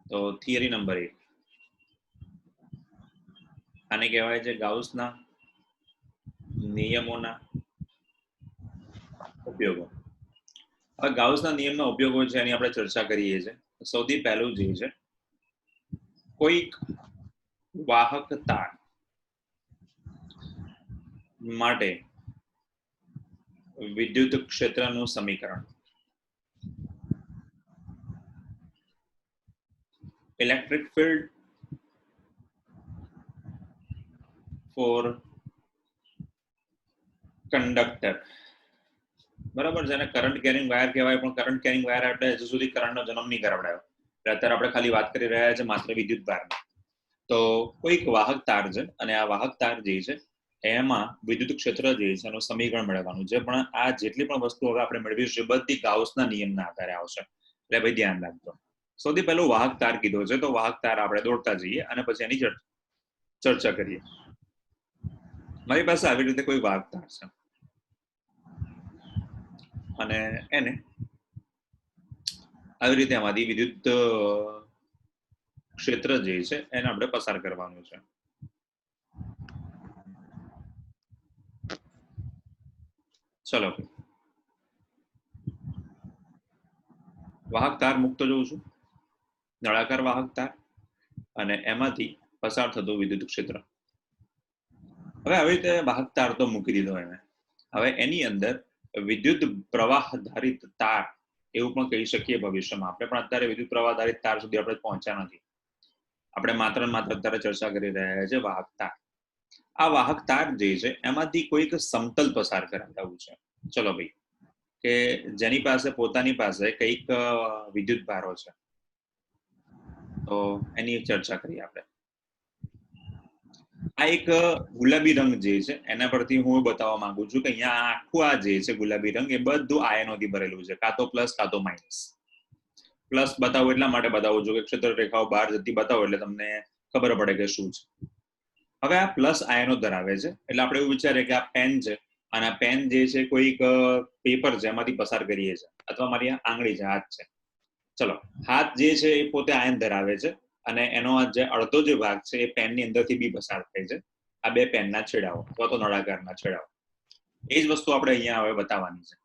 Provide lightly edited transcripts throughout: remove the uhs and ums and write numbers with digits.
તો theory number 1 આને કહેવાય છે ગાઉસના નિયમોના ઉપયોગો. હવે ગાઉસના નિયમના ઉપયોગો છે એની આપણે ચર્ચા કરીએ છીએ. સૌથી પહેલું જે છે કોઈક વાહક તાર માટે વિદ્યુત ક્ષેત્રનું સમીકરણ. ઇલેક્ટ્રિક ફિલ્ડ ફોર કંડક્ટર, બરાબર, જેને કરંટ કેરિંગ વાયર કહેવાય, પણ કરંટ કેરિંગ વાયર આપણે હજુ સુધી કરંટનો જન્મ નહીં કરાવડાયો. અત્યારે આપણે ખાલી વાત કરી રહ્યા છે માત્ર વિદ્યુત ભારની. તો કોઈક વાહક તાર છે અને આ વાહક તાર જે છે એમાં વિદ્યુત ક્ષેત્ર જે છે એનું સમીકરણ મેળવવાનું છે. પણ આ જેટલી પણ વસ્તુઓ હવે આપણે મેળવીશું બધી ગાઉસના નિયમના આધારે આવશે, એટલે ભાઈ ધ્યાન રાખજો. સૌથી પહેલું વાહક તાર કીધો છે, તો વાહક તાર આપણે દોડતા જઈએ અને પછી એની ચર્ચા કરીએ. મારી પાસે આવી રીતે કોઈ વાહક તાર છે અને એને આવી રીતે આમાંથી વિદ્યુત ક્ષેત્ર જે છે એને આપણે પસાર કરવાનું છે. ચલો વાહક તાર મુક્ત જોઉં છું, નળાકાર વાહક તાર, અને એમાંથી પસાર થતું વિદ્યુત ક્ષેત્ર. હવે આવી રીતે વાહક તાર તો મૂકી દીધો એને. હવે એની અંદર વિદ્યુત પ્રવાહ ધારિત તાર એવું પણ કહી શકીએ ભવિષ્યમાં. આપણે પણ અત્યારે વિદ્યુત પ્રવાહ ધારિત તાર સુધી આપણે પહોંચ્યા નથી. આપણે માત્ર અત્યારે ચર્ચા કરી રહ્યા છે વાહક તાર. આ વાહક તાર જે છે એમાંથી કોઈક સમતલ પસાર કરાવડાવવું છે. ચલો ભાઈ, કે જેની પાસે પોતાની પાસે કઈક વિદ્યુત ભારો છે, તો એની ચર્ચા કરીએ આપણે. આ એક ગુલાબી રંગ જે છે એના પરથી હું બતાવવા માંગુ છું કે અહીંયા આખું આ જે છે ગુલાબી રંગ એ બધું આયનોથી ભરેલું છે, કાં તો પ્લસ કાં તો માઇનસ. પ્લસ બતાવું એટલા માટે બતાવું છું કે ક્ષેત્ર રેખાઓ બહાર જતી બતાવો એટલે તમને ખબર પડે કે શું છે. હવે આ પ્લસ આયનો ધરાવે છે એટલે આપણે એવું વિચારીએ કે આ પેન છે અને આ પેન જે છે કોઈક પેપર છે એમાંથી પસાર કરીએ છીએ, અથવા મારી આંગળી છે, હાથ છે. ચલો, હાથ જે છે એ પોતે આયન ધરાવે છે અને એનો જે અડધો જે ભાગ છે એ પેનની અંદરથી બી પસાર થાય છે. આ બે પેનના છેડાઓ અથવા તો નળાકારના છેડાઓ. એ જ વસ્તુ આપણે અહીંયા હવે બતાવવાની છે.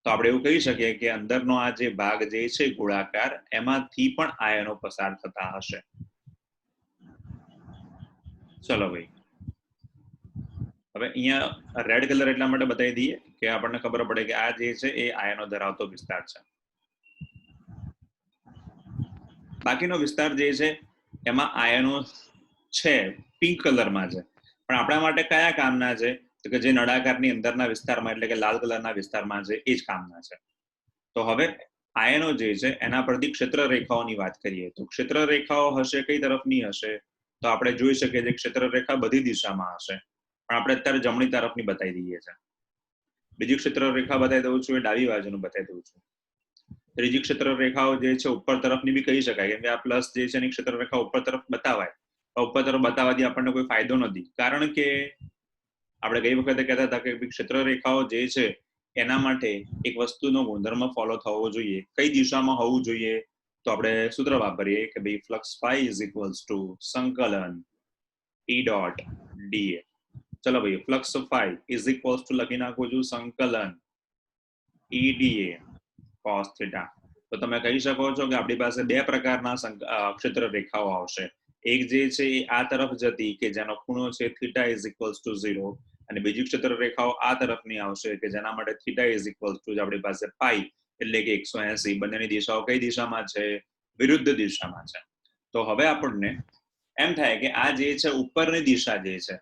તો આપણે એવું કહી શકીએ કે અંદરનો આ જે ભાગ જે છે ગોળાકાર, એમાંથી પણ આયનો પસાર થતા હશે. ચલો ભાઈ, હવે અહીંયા રેડ કલર એટલા માટે બતાવી દઈએ કે આપણને ખબર પડે કે આ જે છે એ આયનો ધરાવતો વિસ્તાર છે. બાકીનો વિસ્તાર જે છે એમાં આયનો છે, પિંક કલરમાં છે, પણ આપણા માટે કયા કામના છે? તો કે જે નળાકારની અંદરના વિસ્તારમાં એટલે કે લાલ કલરના વિસ્તારમાં છે એ જ કામના છે. તો હવે આયનો જે છે એના પરથી ક્ષેત્ર રેખાઓની વાત કરીએ તો ક્ષેત્ર રેખાઓ હશે કઈ તરફની હશે? તો આપણે જોઈ શકીએ કે ક્ષેત્ર રેખા બધી દિશામાં હશે, પણ આપણે અત્યારે જમણી તરફની બતાવી દઈએ છીએ. બીજી ક્ષેત્ર રેખા બતાવી દઉં છું એ ડાબી બાજુનું બતાવી દઉં છું. ત્રીજી ક્ષેત્ર રેખાઓ જે છે ઉપર તરફની બી કહી શકાય, કેમ કે આ પ્લસ જે છે એની ક્ષેત્ર રેખા ઉપર તરફ બતાવાય. ઉપર તરફ બતાવવાથી આપણને કોઈ ફાયદો નથી, કારણ કે આપણે ગઈ વખતે કહેતા હતા કે ક્ષેત્ર રેખાઓ જે છે એના માટે એક વસ્તુનો ગુણધર્મ ફોલો થવો જોઈએ. કઈ દિશામાં હોવું જોઈએ? તો આપણે સૂત્ર વાપરીએ કે ભાઈ flux phi is equals to સંકલન E ડોટ dA. ચલો ભાઈ, flux phi is equals to લખી નાખું છું સંકલન E dA cos theta. તો તમે કહી શકો છો કે આપણી પાસે બે પ્રકારના ક્ષેત્ર રેખાઓ આવશે. એક જે છે એ આ તરફ જતી કે જેનો ખૂણો છે થીટા ઇઝ ઇક્વલ્સ ટુ 0, અને બીજી ક્ષેત્ર રેખાઓ આ તરફની આવશે કે જેના માટે થીટા ઇઝ ઇક્વલ્સ ટુ આપણી પાસે પાઈ એટલે કે 180. બંનેની દિશાઓ કઈ દિશામાં છે? વિરુદ્ધ દિશામાં છે. તો હવે આપણને એમ થાય કે આ જે છે ઉપરની દિશા જે છે,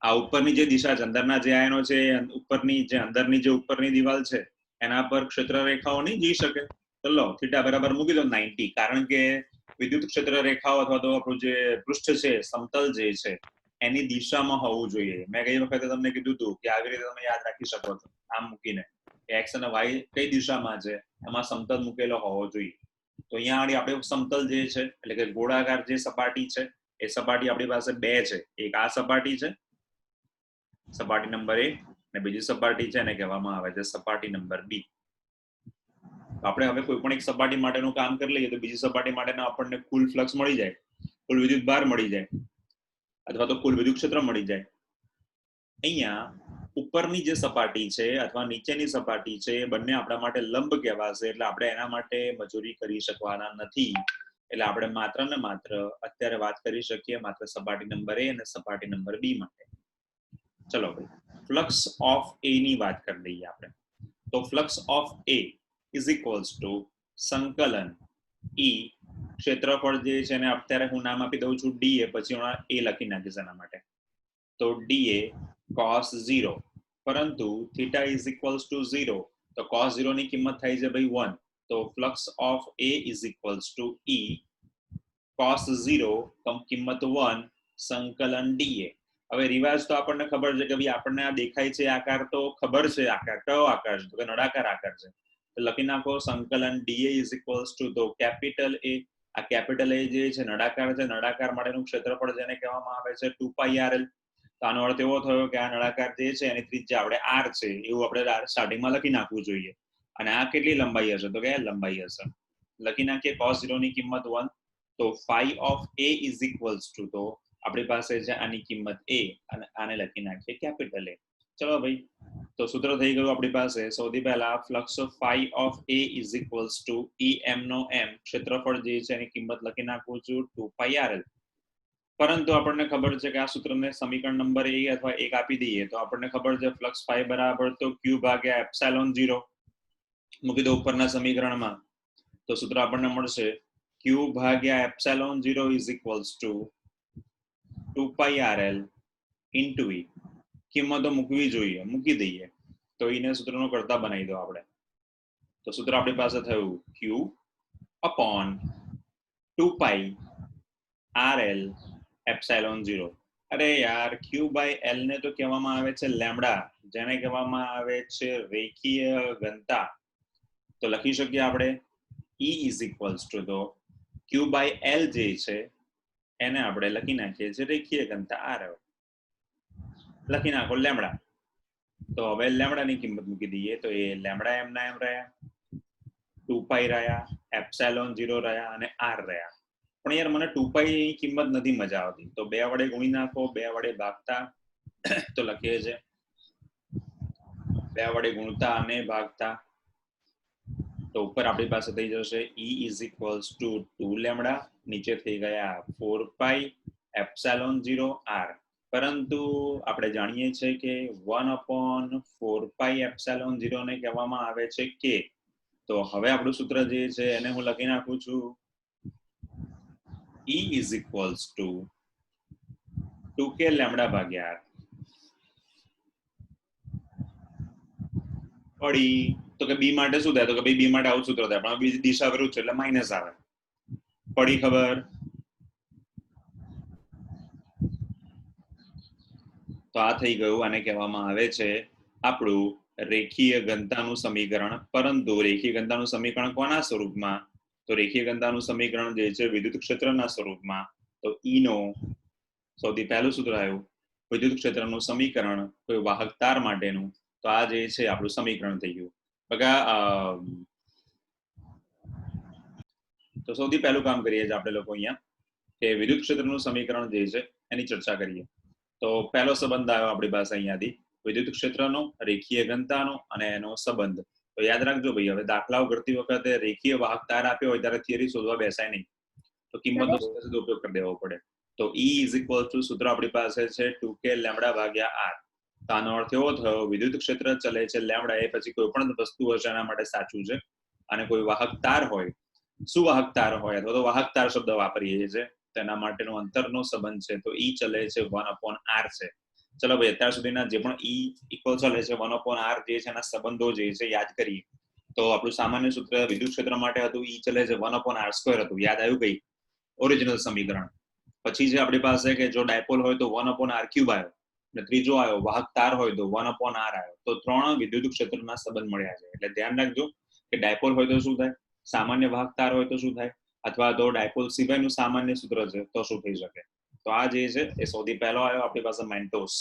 આ ઉપરની જે દિશા છે, અંદરના જે આયનો છે, ઉપરની જે અંદરની જે ઉપરની દિવાલ છે એના પર ક્ષેત્ર રેખાઓ નહીં જઈ શકે. તો લો થીટા બરાબર મૂકી દો 90, કારણ કે વિદ્યુત ક્ષેત્ર રેખાઓ અથવા તો આપણું જે પૃષ્ઠ છે સમતલ જે છે એની દિશામાં હોવું જોઈએ. મેં ગઈ વખતે તમને કીધું હતું કે આવી રીતે તમે યાદ રાખી શકો છો આમ મૂકીને એક્સ અને વાય કઈ દિશામાં છે એમાં સમતલ મૂકેલો હોવો જોઈએ. તો અહીંયા આગળ આપણે સમતલ જે છે એટલે કે ગોળાકાર જે સપાટી છે એ સપાટી આપણી પાસે બે છે. એક આ સપાટી છે, સપાટી નંબર 1, અને બીજી સપાટી છે એને કહેવામાં આવે છે સપાટી નંબર 2. આપણે હવે કોઈ પણ એક સપાટી માટેનું કામ કરી લઈએ તો બીજી સપાટી માટેનો આપણને કુલ ફ્લક્સ મળી જાય, કુલ વિદ્યુત ભાર મળી જાય, અથવા તો કુલ વિદ્યુત ક્ષેત્ર મળી જાય. અહીંયા ઉપરની જે સપાટી છે અથવા નીચેની સપાટી છે એ બંને આપણા માટે લંબ કહેવાશે, એટલે આપણે એના માટે મજૂરી કરી શકવાના નથી. એટલે આપણે માત્ર ને માત્ર અત્યારે વાત કરી શકીએ માત્ર સપાટી નંબર A અને સપાટી નંબર B માટે. ચલો ભાઈ, ફ્લક્સ ઓફ A ની વાત કરી લઈએ આપણે. તો flux of A is equals to સંકલન E, ક્ષેત્રફળ જે છે એને અત્યારે હું નામ આપી દઉં છું dA, પછી હું A લખી નાખીશ એના માટે. તો dA cos 0, પરંતુ થીટા ઇઝ ઇક્વલ્સ ટુ 0, તો cos 0 ની કિંમત થાય છે ભાઈ 1. તો flux of A is equals two E cos 0 કિંમત 1 સંકલન dA. હવે રિવાજ તો આપણને ખબર છે કે ભાઈ આપણને આ દેખાય છે આકાર, તો ખબર છે આકાર કયો આકાર છે, તો કે નળાકાર આકાર છે. તો લખી નાખો સંકલન dA ઇઝ ઇક્વલ્સ ટુ, તો કેપિટલ A, આ કેપિટલ A જે છે નળાકાર છે, નળાકાર માટેનું ક્ષેત્રફળ જેને કહેવામાં આવે છે 2πrl. તો આનો અર્થ એવો થયો કે આ નળાકાર જે છે એની ત્રિજ્યા આપણે r છે એવું આપણે સ્ટાર્ટિંગમાં લખી નાખવું જોઈએ. અને આ કેટલી લંબાઈ હશે, તો કે લંબાઈ હશે. લખી નાખીએ cos 0 ની કિંમત 1. તો phi of A is equals to, તો આપણી પાસે છે આની કિંમત A અને આને લખી નાખીએ કેપિટલ A. ચલો ભાઈ, તો સૂત્ર થઈ ગયું આપણી પાસે. સૌથી પહેલા flux phi of A is equals to em નો m, ક્ષેત્રફળ જે છે એની કિંમત લખી નાખું છું 2πrl. પરંતુ આપણને ખબર છે કે આ સૂત્રને સમીકરણ નંબર 1 અથવા 1 આપી દઈએ તો આપણને ખબર છે ફ્લક્સ phi બરાબર તો q ભાગ્યા એપ્સિલોન 0 મૂકી દો ઉપરના સમીકરણમાં. તો સૂત્ર આપણને મળશે q ભાગ્યા epsilon 0 is equals to 2πrl into E. કિંમતો મૂકવી જોઈએ, મૂકી દઈએ. તો એને સૂત્રનો કરતા બનાવી દો આપણે. તો સૂત્ર આપણી પાસે થયું q upon 2π rl એપ્સિલોન 0. અરે યાર, q by l ને તો કહેવામાં આવે છે લેમ્ડા, જેને કહેવામાં આવે છે રેખીય ઘનતા. તો લખી શકીએ આપણે E is equals to, તો q by l જે છે એને આપણે લખી નાખીએ છીએ રેખીય ઘનતા r, લખી નાખો લેમ્ડા. તો હવે લેમ્ડા ની કિંમત મૂકી દઈએ તો એ લેમ્ડા એમ ના એમ રહ્યા, 2π રહ્યા, એપ્સિલોન 0 રહ્યા અને r રહ્યા. પણ યાર મને 2π ની કિંમત નથી મજા આવતી, તો 2 વડે ગુણી નાખો, 2 વડે ભાગતા. તો લખીએ છે 2 વડે ગુણતા અને ભાગતા. તો ઉપર આપણી પાસે થઈ જશે E is equals to 2 lambda, નીચે થઈ ગયા 4π એપ્સિલોન 0 r. પરંતુ આપણે જાણીએ છીએ કે 1/4π એપ્સિલોન 0 ને કહેવામાં આવે છે k. તો હવે આપણું સૂત્ર જે છે એને હું લખી નાખું છું E is equals to 2k lambda ભાગ્યા r. પડી તો કે b માટે શું થાય, તો કે ભાઈ b માટે આવું સૂત્ર થાય, પણ બીજી દિશા વિરુદ્ધ છે એટલે માઇનસ આવે. પડી ખબર? તો આ થઈ ગયું, આને કહેવામાં આવે છે આપણું રેખીય ઘનતાનું સમીકરણ. પરંતુ રેખીય ઘનતાનું સમીકરણ કોના સ્વરૂપમાં, તો રેખીય ઘનતાનું સમીકરણ જે છે વિદ્યુત ક્ષેત્રના સ્વરૂપમાં. તો E નો સૌથી પહેલું સૂત્ર આવ્યું વિદ્યુત ક્ષેત્રનું સમીકરણ કોઈ વાહક તાર માટેનું. તો આ જે છે આપણું સમીકરણ થઈ ગયું. તો સૌથી પહેલું કામ કરીએ છીએ આપણે લોકો અહીંયા કે વિદ્યુત ક્ષેત્રનું સમીકરણ જે છે એની ચર્ચા કરીએ. તો પહેલો સંબંધ આવ્યો આપણી પાસે અહીંયાથી વિદ્યુત ક્ષેત્રનો, રેખીય ઘનતાનો અને એનો સંબંધ. તો યાદ રાખજો ભાઈ, હવે દાખલાઓ કરતી વખતે રેખીય વાહક તાર આપ્યો હોય ત્યારે થિયરી શોધવા બેસાય નહીં, તો કિંમતનો સીધો ઉપયોગ કરી દેવો પડે. તો E is equal to સૂત્ર આપણી પાસે છે 2k લેમ્ડા ભાગ્યા r. તો આનો અર્થ એવો થયો વિદ્યુત ક્ષેત્ર ચલે છે લેમ્ડા, એ પછી કોઈ પણ વસ્તુ હશે એના માટે સાચું છે. અને કોઈ વાહક તાર હોય, સુવાહક તાર હોય અથવા તો વાહક તાર શબ્દ વાપરીએ છીએ, તેના માટેનો અંતરનો સંબંધ છે તો E ચલે છે 1/r છે. ચલો ભાઈ, અત્યાર સુધીના જે પણ E ઇક્વલ ચલે છે 1/r જે છે એના સંબંધો જે છે યાદ કરીએ. તો આપણું સામાન્ય સૂત્ર વિદ્યુત ક્ષેત્ર માટે હતું E ચલે છે 1/r² હતું. યાદ આવ્યું કઈ? ઓરિજિનલ સમીકરણ. પછી જે આપણી પાસે કે જો ડાયપોલ હોય તો 1/r³ આવ્યો, અને ત્રીજો આવ્યો વાહક તાર હોય તો 1/r આવ્યો. તો 3 વિદ્યુત ક્ષેત્રના સંબંધ મળ્યા છે. એટલે ધ્યાન રાખજો કે ડાયપોલ હોય તો શું થાય, સામાન્ય વાહક તાર હોય તો શું થાય, અથવા તો ડાયપોલ સિવાયનું સામાન્ય સૂત્ર છે તો શું થઈ શકે. તો આ જે છે એ સૌથી પહેલો આવ્યો આપણી પાસે મેન્ટોસ.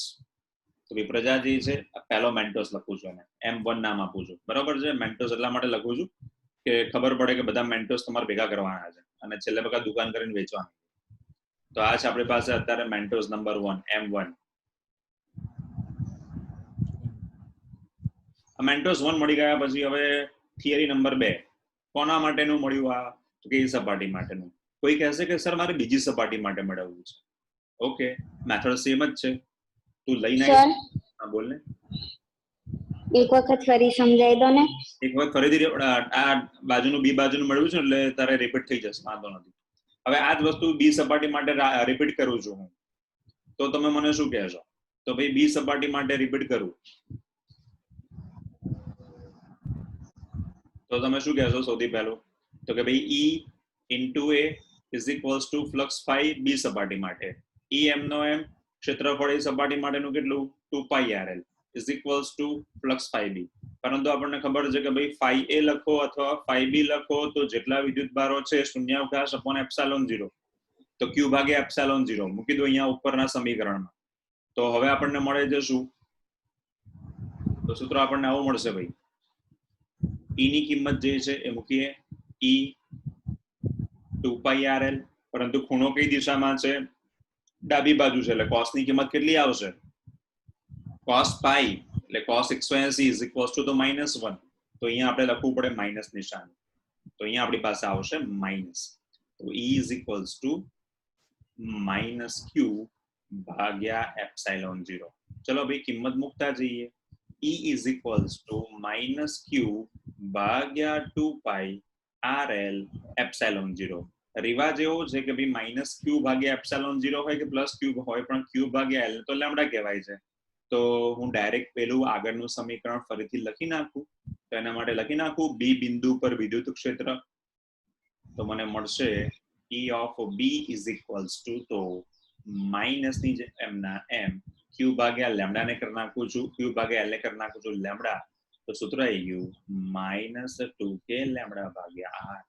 તો વિપ્રજા જે છે પહેલો મેન્ટોસ લખું છું, એને M1 નામ આપું છું. બરાબર છે? મેન્ટોસ એટલા માટે લખું છું કે ખબર પડે કે બધા મેન્ટોસ તમારે ભેગા કરવાના છે અને છેલ્લે બધા દુકાન કરીને વેચવાના. તો આ છે આપણી પાસે અત્યારે મેન્ટોસ નંબર 1 M1. મેન્ટોસ 1 મળી ગયા પછી હવે થિયરી નંબર 2 કોના માટેનું મળ્યું? આ તો કે સપાટી માટેનું. કોઈ કહેશે કે સર મારે બીજી સપાટી માટે મેળવવું છે. ઓકે, મેથડ સેમ જ છે. તું લઈને સર હા બોલ ને. એક વખત ફરી સમજાવી દો ને. એક વખત ફરીથી આ બાજુનું બી બાજુનું મળ્યું છે એટલે તારે રિપીટ થઈ જશે, વાંધો નથી. હવે આ જ વસ્તુ બી સપાટી માટે રિપીટ કરું છું હું, તો તમે મને શું કહેશો? તો ભાઈ બી સપાટી માટે રિપીટ કરું તો તમે શું કહેશો? સૌથી પહેલું તો કે ભાઈ E into A is equals to flux phi B સપાટી માટે. E m નો m ક્ષેત્રફળ એ સપાટી માટેનું કેટલું? 2 pi RL is equals to flux phi B. પરંતુ આપણને ખબર છે કે ભાઈ phi A લખો અથવા phi B લખો તો જેટલા વિદ્યુતભારો છે શૂન્યાવકાશ upon epsilon 0, તો Q ભાગ્યા epsilon 0 મૂકી દો અહીંયા ઉપરના સમીકરણમાં. તો હવે આપણને મળે છે શું? તો સૂત્ર આપણને આવું મળશે ભાઈ. E ની કિંમત જે છે એ મૂકીએ E 2 pi RL, પરંતુ ખૂણો કઈ દિશામાં છે? ડાબી બાજુ છે એટલે cos ની કિંમત કેટલી આવશે? cos pi એટલે cos 180 is equals to the -1. તો અહીંયા આપણે લખવું પડે માઈનસ નિશાન. તો અહીંયા આપણી પાસે આવશે માઈનસ. તો E is equals to -q ભાગ્યા epsilon 0. ચલો ભાઈ કિંમત મૂકતા જઈએ. E is equals to -q ભાગ્યા 2 pi RL epsilon 0. રિવાજ એવો છે કે ભાઈ -q ભાગ્યા epsilon 0 હોય કે +q હોય, પણ q ભાગ્યા l તો લેમ્ડા કહેવાય છે. તો હું ડાયરેક્ટ પેલું આગળનું સમીકરણ ફરીથી લખી નાખું. તો એના માટે લખી નાખું B બિંદુ પર વિદ્યુત ક્ષેત્ર. તો મને મળશે E of B is equals to, તો માઈનસ ની જે m ના m q ભાગ્યા લેમ્ડા ને કરી નાખું છું, q ભાગ્યા l ને કરી નાખું છું લેમ્ડા. તો સૂત્ર આવી ગયું -2k લેમ્ડા ભાગ્યા r.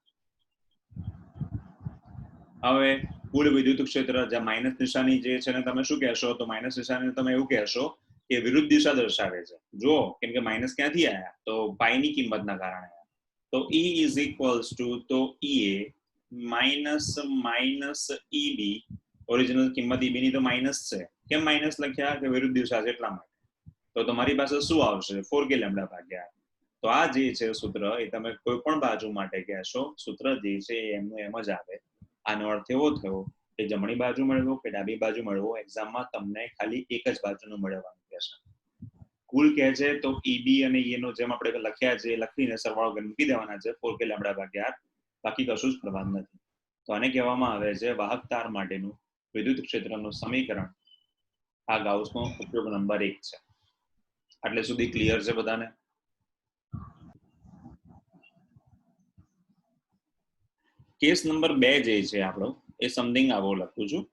હવે કુલ વિદ્યુત ક્ષેત્ર જ્યાં માઇનસ નિશાની જે છે ને તમે શું કહેશો? તો માઇનસ નિશાની તમે એવું કહેશો કે વિરુદ્ધ દિશા દર્શાવે છે. જો કેમ કે માઇનસ ક્યાંથી આવ્યા? તો પાઈ ની કિંમતના કારણે. તો E is equals to, તો EA માઇનસ EB, ઓરિજિનલ કિંમત EB ની તો માઇનસ છે. કેમ માઇનસ લખ્યા? કે વિરુદ્ધ દિશા છે એટલા માટે. તો તમારી પાસે શું આવશે? 4k લેમ્ડા ભાગ્યા. તો આ જે છે સૂત્ર એ તમે કોઈ પણ બાજુ માટે કહેશો, સૂત્ર જે છે એમનું એમ જ આવે. આનો અર્થ એવો થયો કે જમણી બાજુ મેળવો કે ડાબી બાજુ મેળવો, એક્ઝામમાં તમને ખાલી એક જ બાજુનું મેળવવાનું કહેશે. કુલ કહે છે તો EB અને E નો જેમ આપણે લખ્યા છે લખીને સરવાળો કરી મૂકી દેવાના છે 4k લેમ્ડા ભાગ્યા r, બાકી કશું જ કરવાનું નથી. તો આને કહેવામાં આવે છે વાહક તાર માટેનું વિદ્યુત ક્ષેત્રનું સમીકરણ. આ ગાઉસનો ઉપયોગ નંબર 1 છે. આટલે સુધી ક્લિયર છે બધાને? કેસ નંબર 2 જે છે આપણો એ સમથિંગ આવો લખું છું.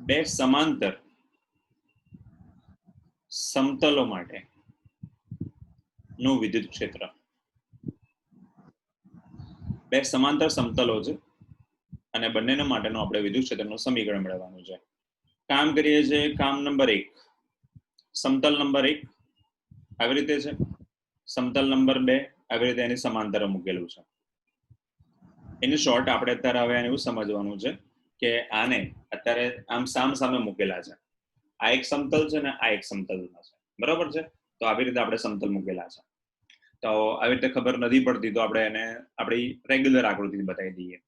બે સમાંતર સમતલો માટે નું વિદ્યુત ક્ષેત્ર. બે સમાંતર સમતલો છે અને બંનેના માટેનું આપણે વિદ્યુત ક્ષેત્રનું સમીકરણ મેળવવાનું છે. કામ કરીએ છીએ. કામ નંબર 1, સમતલ નંબર 1 આવી રીતે છે, સમતલ નંબર 2 આવી રીતે એની સમાંતર મૂકેલું છે. એની શોર્ટ આપણે અત્યારે હવે એવું સમજવાનું છે કે આને અત્યારે આમ સામે મૂકેલા છે. આ એક સમતલ છે ને આ એક સમતલમાં છે, બરોબર છે? તો આવી રીતે આપણે સમતલ મૂકેલા છે. તો આવી રીતે ખબર નથી પડતી તો આપણે એને આપણી રેગ્યુલર આકૃતિ બતાવી દઈએ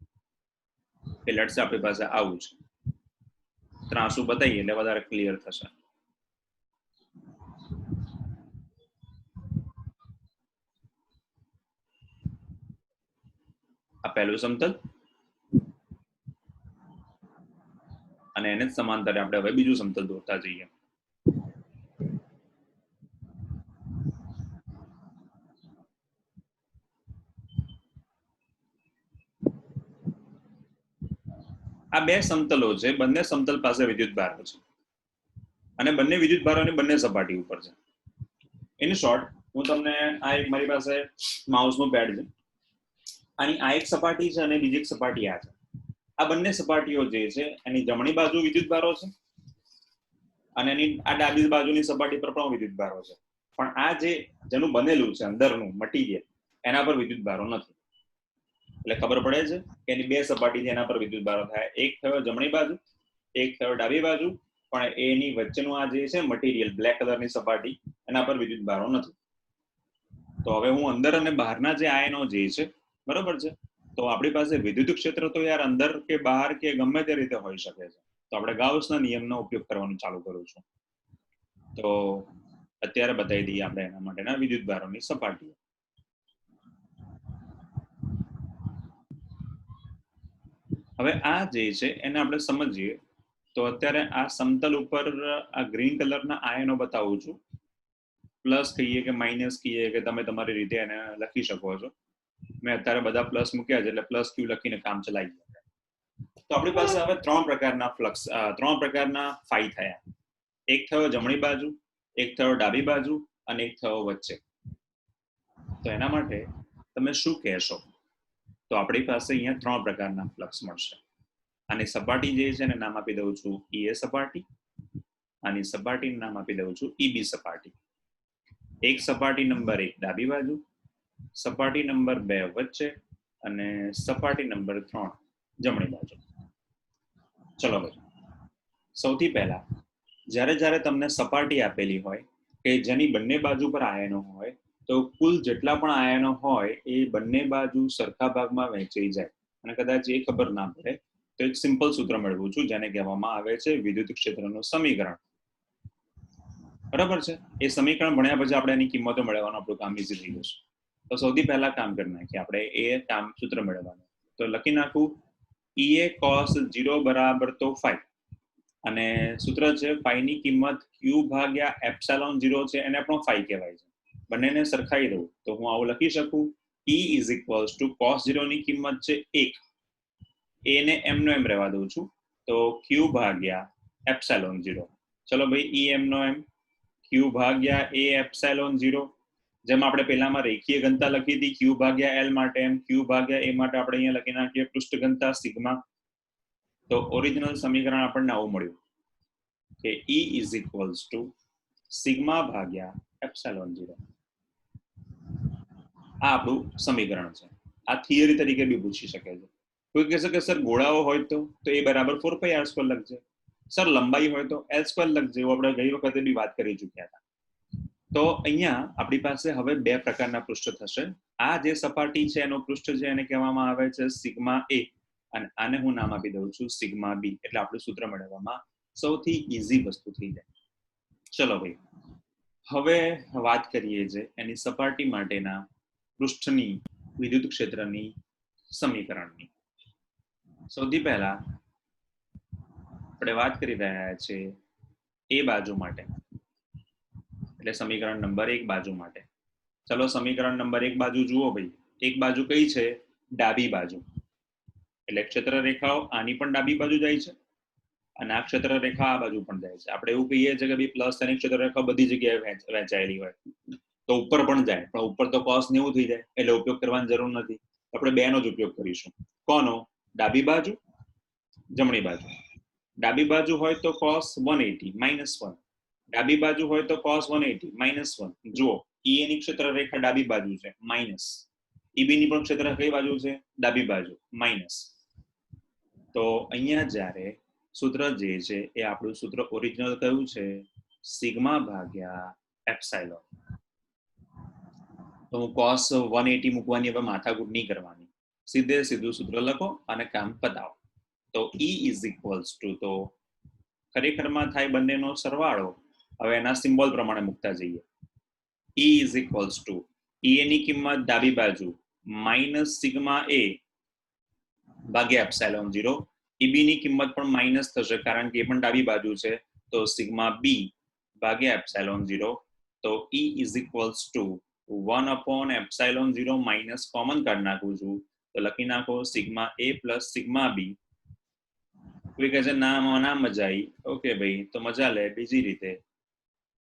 કે લેટ્સ આપણી પાસે આવું છે. ત્રાંસુ બતાવીએ એટલે વધારે ક્લિયર થશે. આ પહેલું સમતલ અને એને જ સમાંતરે આપણે હવે બીજું સમતલ દોરતા જઈએ. આ બે સમતલો છે, બંને સમતલ પાસે વિદ્યુતભારો છે અને બંને વિદ્યુતભારોની બંને સપાટી ઉપર છે. ઇન શોર્ટ હું તમને આ એક મારી પાસે માઉસનું પેડ છે, આની આ એક સપાટી છે અને બીજી એક સપાટી આ છે. આ બંને સપાટીઓ જે છે એની જમણી બાજુ વિદ્યુતભારો છે અને એની આ ડાબી બાજુની સપાટી પર પણ વિદ્યુતભારો છે. પણ આ જેનું બનેલું છે અંદરનું મટીરિયલ એના પર વિદ્યુત ભારો નથી. એટલે ખબર પડે છે કે એની બે સપાટીથી એના પર વિદ્યુત ભારો થાય. એક થયો જમણી બાજુ, એક થયો ડાબી બાજુ, પણ એની વચ્ચેનું આ જે છે મટીરિયલ બ્લેક કલરની સપાટી એના પર વિદ્યુત ભારો નથી. તો હવે હું અંદર અને બહારના જે આયનો જે છે બરોબર છે, તો આપણી પાસે વિદ્યુત ક્ષેત્ર તો યાર અંદર કે બહાર કે ગમે તે રીતે હોઈ શકે છે. તો આપણે ગાઉસના નિયમનો ઉપયોગ કરવાનું ચાલુ કરું છું. તો અત્યારે બતાવી દઈએ આપણે એના માટેના વિદ્યુત ભારોની સપાટીઓ. હવે આ જે છે એને આપણે સમજીએ તો અત્યારે આ સમતલ ઉપર આ ગ્રીન કલરના આયનો બતાવું છું. પ્લસ કહીએ કે માઇનસ કહીએ કે તમે તમારી રીતે એને લખી શકો છો. મેં અત્યારે બધા પ્લસ મૂક્યા છે એટલે પ્લસ ક્યુ લખીને કામ ચલાવી ગયા. તો આપણી પાસે હવે ત્રણ પ્રકારના ફાઈ થયા. એક થયો જમણી બાજુ, એક થયો ડાબી બાજુ અને એક થયો વચ્ચે. તો એના માટે તમે શું કહેશો? તો આપણી પાસે અહીંયા ત્રણ પ્રકારના ફ્લક્સ મળશે. આની સપાટી જે છે એને નામ આપી દઉં છું ઈએ સપાટી, આની સપાટીનું નામ આપી દઉં છું ઈબી સપાટી. એક સપાટી નંબર 1 ડાબી બાજુ, સપાટી નંબર 2 વચ્ચે અને સપાટી નંબર 3 જમણી બાજુ. ચલો ભાઈ, સૌથી પહેલા જ્યારે તમને સપાટી આપેલી હોય કે જેની બંને બાજુ પર આયનો હોય, તો કુલ જેટલા પણ આયનો હોય એ બંને બાજુ સરખા ભાગમાં વહેંચાઈ જાય. અને કદાચ એ ખબર ના પડે તો એક સિમ્પલ સૂત્ર મેળવું છું જેને કહેવામાં આવે છે વિદ્યુત ક્ષેત્રનું સમીકરણ. બરાબર છે? એ સમીકરણ ભણ્યા પછી આપણે એની કિંમતો મેળવવાનું આપણું કામ ઈઝી થઈ જશે. તો સૌથી પહેલા કામ કરી નાખીએ આપણે એ કામ સૂત્ર મેળવવાનું. તો લખી નાખું ઈએ cos 0 બરાબર તો phi, અને સૂત્ર છે phi ની કિંમત q ભાગ્યા એપ્સિલોન 0 છે એને પણ phi કહેવાય છે. બંનેને સરખાઈ દઉં તો હું આવું લખી શકું E cos 0 ની કિંમત છે 1, એને એમનો એમ રહેવા દઉં છું તો q ભાગ્યા એપ્સિલોન 0. ચલો ભાઈ E એમનો એમ, q ભાગ્યા a એપ્સિલોન 0. જેમ આપણે પહેલામાં રેખીય ઘનતા લખી હતી q ભાગ્યા l માટે, એમ q ભાગ્યા a માટે આપણે અહીંયા લખી નાખીએ પૃષ્ઠ ઘનતા સિગ્મા. તો ઓરિજિનલ સમીકરણ આપણને આવું મળ્યું કે E સિગ્મા ભાગ્યા એપ્સિલોન 0. આ આપણું સમીકરણ છે. આ થિયરી તરીકે બી પૂછી શકે છે. કોઈ કહેશે કે સર ગોળાઓ હોય તો એ બરાબર 4πr² લખજે. સર લંબાઈ હોય તો l² લખજે. આપણે ગઈ વખતે બી વાત કરી ચૂક્યા હતા. તો અહીંયા આપણી પાસે હવે બે પ્રકારના પૃષ્ઠ થશે. આ જે સપાટી છે એનો પૃષ્ઠ છે એને કહેવામાં આવે છે સિગ્મા a, અને આને હું નામ આપી દઉં છું સિગ્મા b. એટલે આપણું સૂત્ર મેળવવામાં સૌથી ઈઝી વસ્તુ થઈ જાય. ચલો ભાઈ, હવે વાત કરીએ છે એની સપાટી માટેના પૃષ્ઠની વિદ્યુત ક્ષેત્રની સમીકરણની. સૌથી પહેલા આપણે વાત કરી રહ્યા છે એ બાજુ માટે, એટલે સમીકરણ નંબર 1 બાજુ માટે. ચલો સમીકરણ નંબર 1 બાજુ જુઓ ભાઈ. એક બાજુ કઈ છે? ડાબી બાજુ. એટલે ક્ષેત્ર રેખાઓ આની પણ ડાબી બાજુ જાય છે અને આ ક્ષેત્ર રેખા આ બાજુ પણ જાય છે. આપણે એવું કહીએ છીએ કે ભાઈ પ્લસ અને ક્ષેત્ર રેખા બધી જગ્યાએ વહેંચાયેલી હોય તો ઉપર પણ જાય, પણ ઉપર તો cos 90 થઈ જાય એટલે ઉપયોગ કરવાની જરૂર નથી. આપણે બેનો જ ઉપયોગ કરીશું. કોનો? ડાબી બાજુ, જમણી બાજુ. ડાબી બાજુ હોય તો cos 180 -1, ડાબી બાજુ હોય તો cos 180 -1. જુઓ E ની ક્ષેત્ર રેખા ડાબી બાજુ છે માઇનસ, EB ની પણ ક્ષેત્ર કઈ બાજુ છે? ડાબી બાજુ માઇનસ. તો અહીંયા જ્યારે સૂત્ર જે છે એ આપણું સૂત્ર ઓરિજિનલ કયું છે? સિગ્મા ભાગ્યા એપ્સિલોન. તો હું cos 180 મૂકવાની હવે માથાકૂટ નહીં કરવાની, સીધું સૂત્ર લખો અને કામ પતાવો. તો E તો ખરેખરમાં થાય બંનેનો સરવાળો. હવે એના સિમ્બોલ પ્રમાણે મૂકતા જઈએ. E EA ની કિંમત ડાબી બાજુ માઇનસ સિગ્મા a ભાગ્યા એપ્સિલોન 0. EB ની કિંમત પણ માઇનસ થશે કારણ કે એ પણ ડાબી બાજુ છે, તો સિગ્મા b ભાગ્યા એપ્સિલોન 0. તો E 1/ε0 માઇનસ કોમન કાઢી નાખું છું તો લખી નાખો sigma a plus sigma b. કોઈ કહે છે ના મજા આવી. ઓકે ભાઈ, તો મજા લે બીજી રીતે.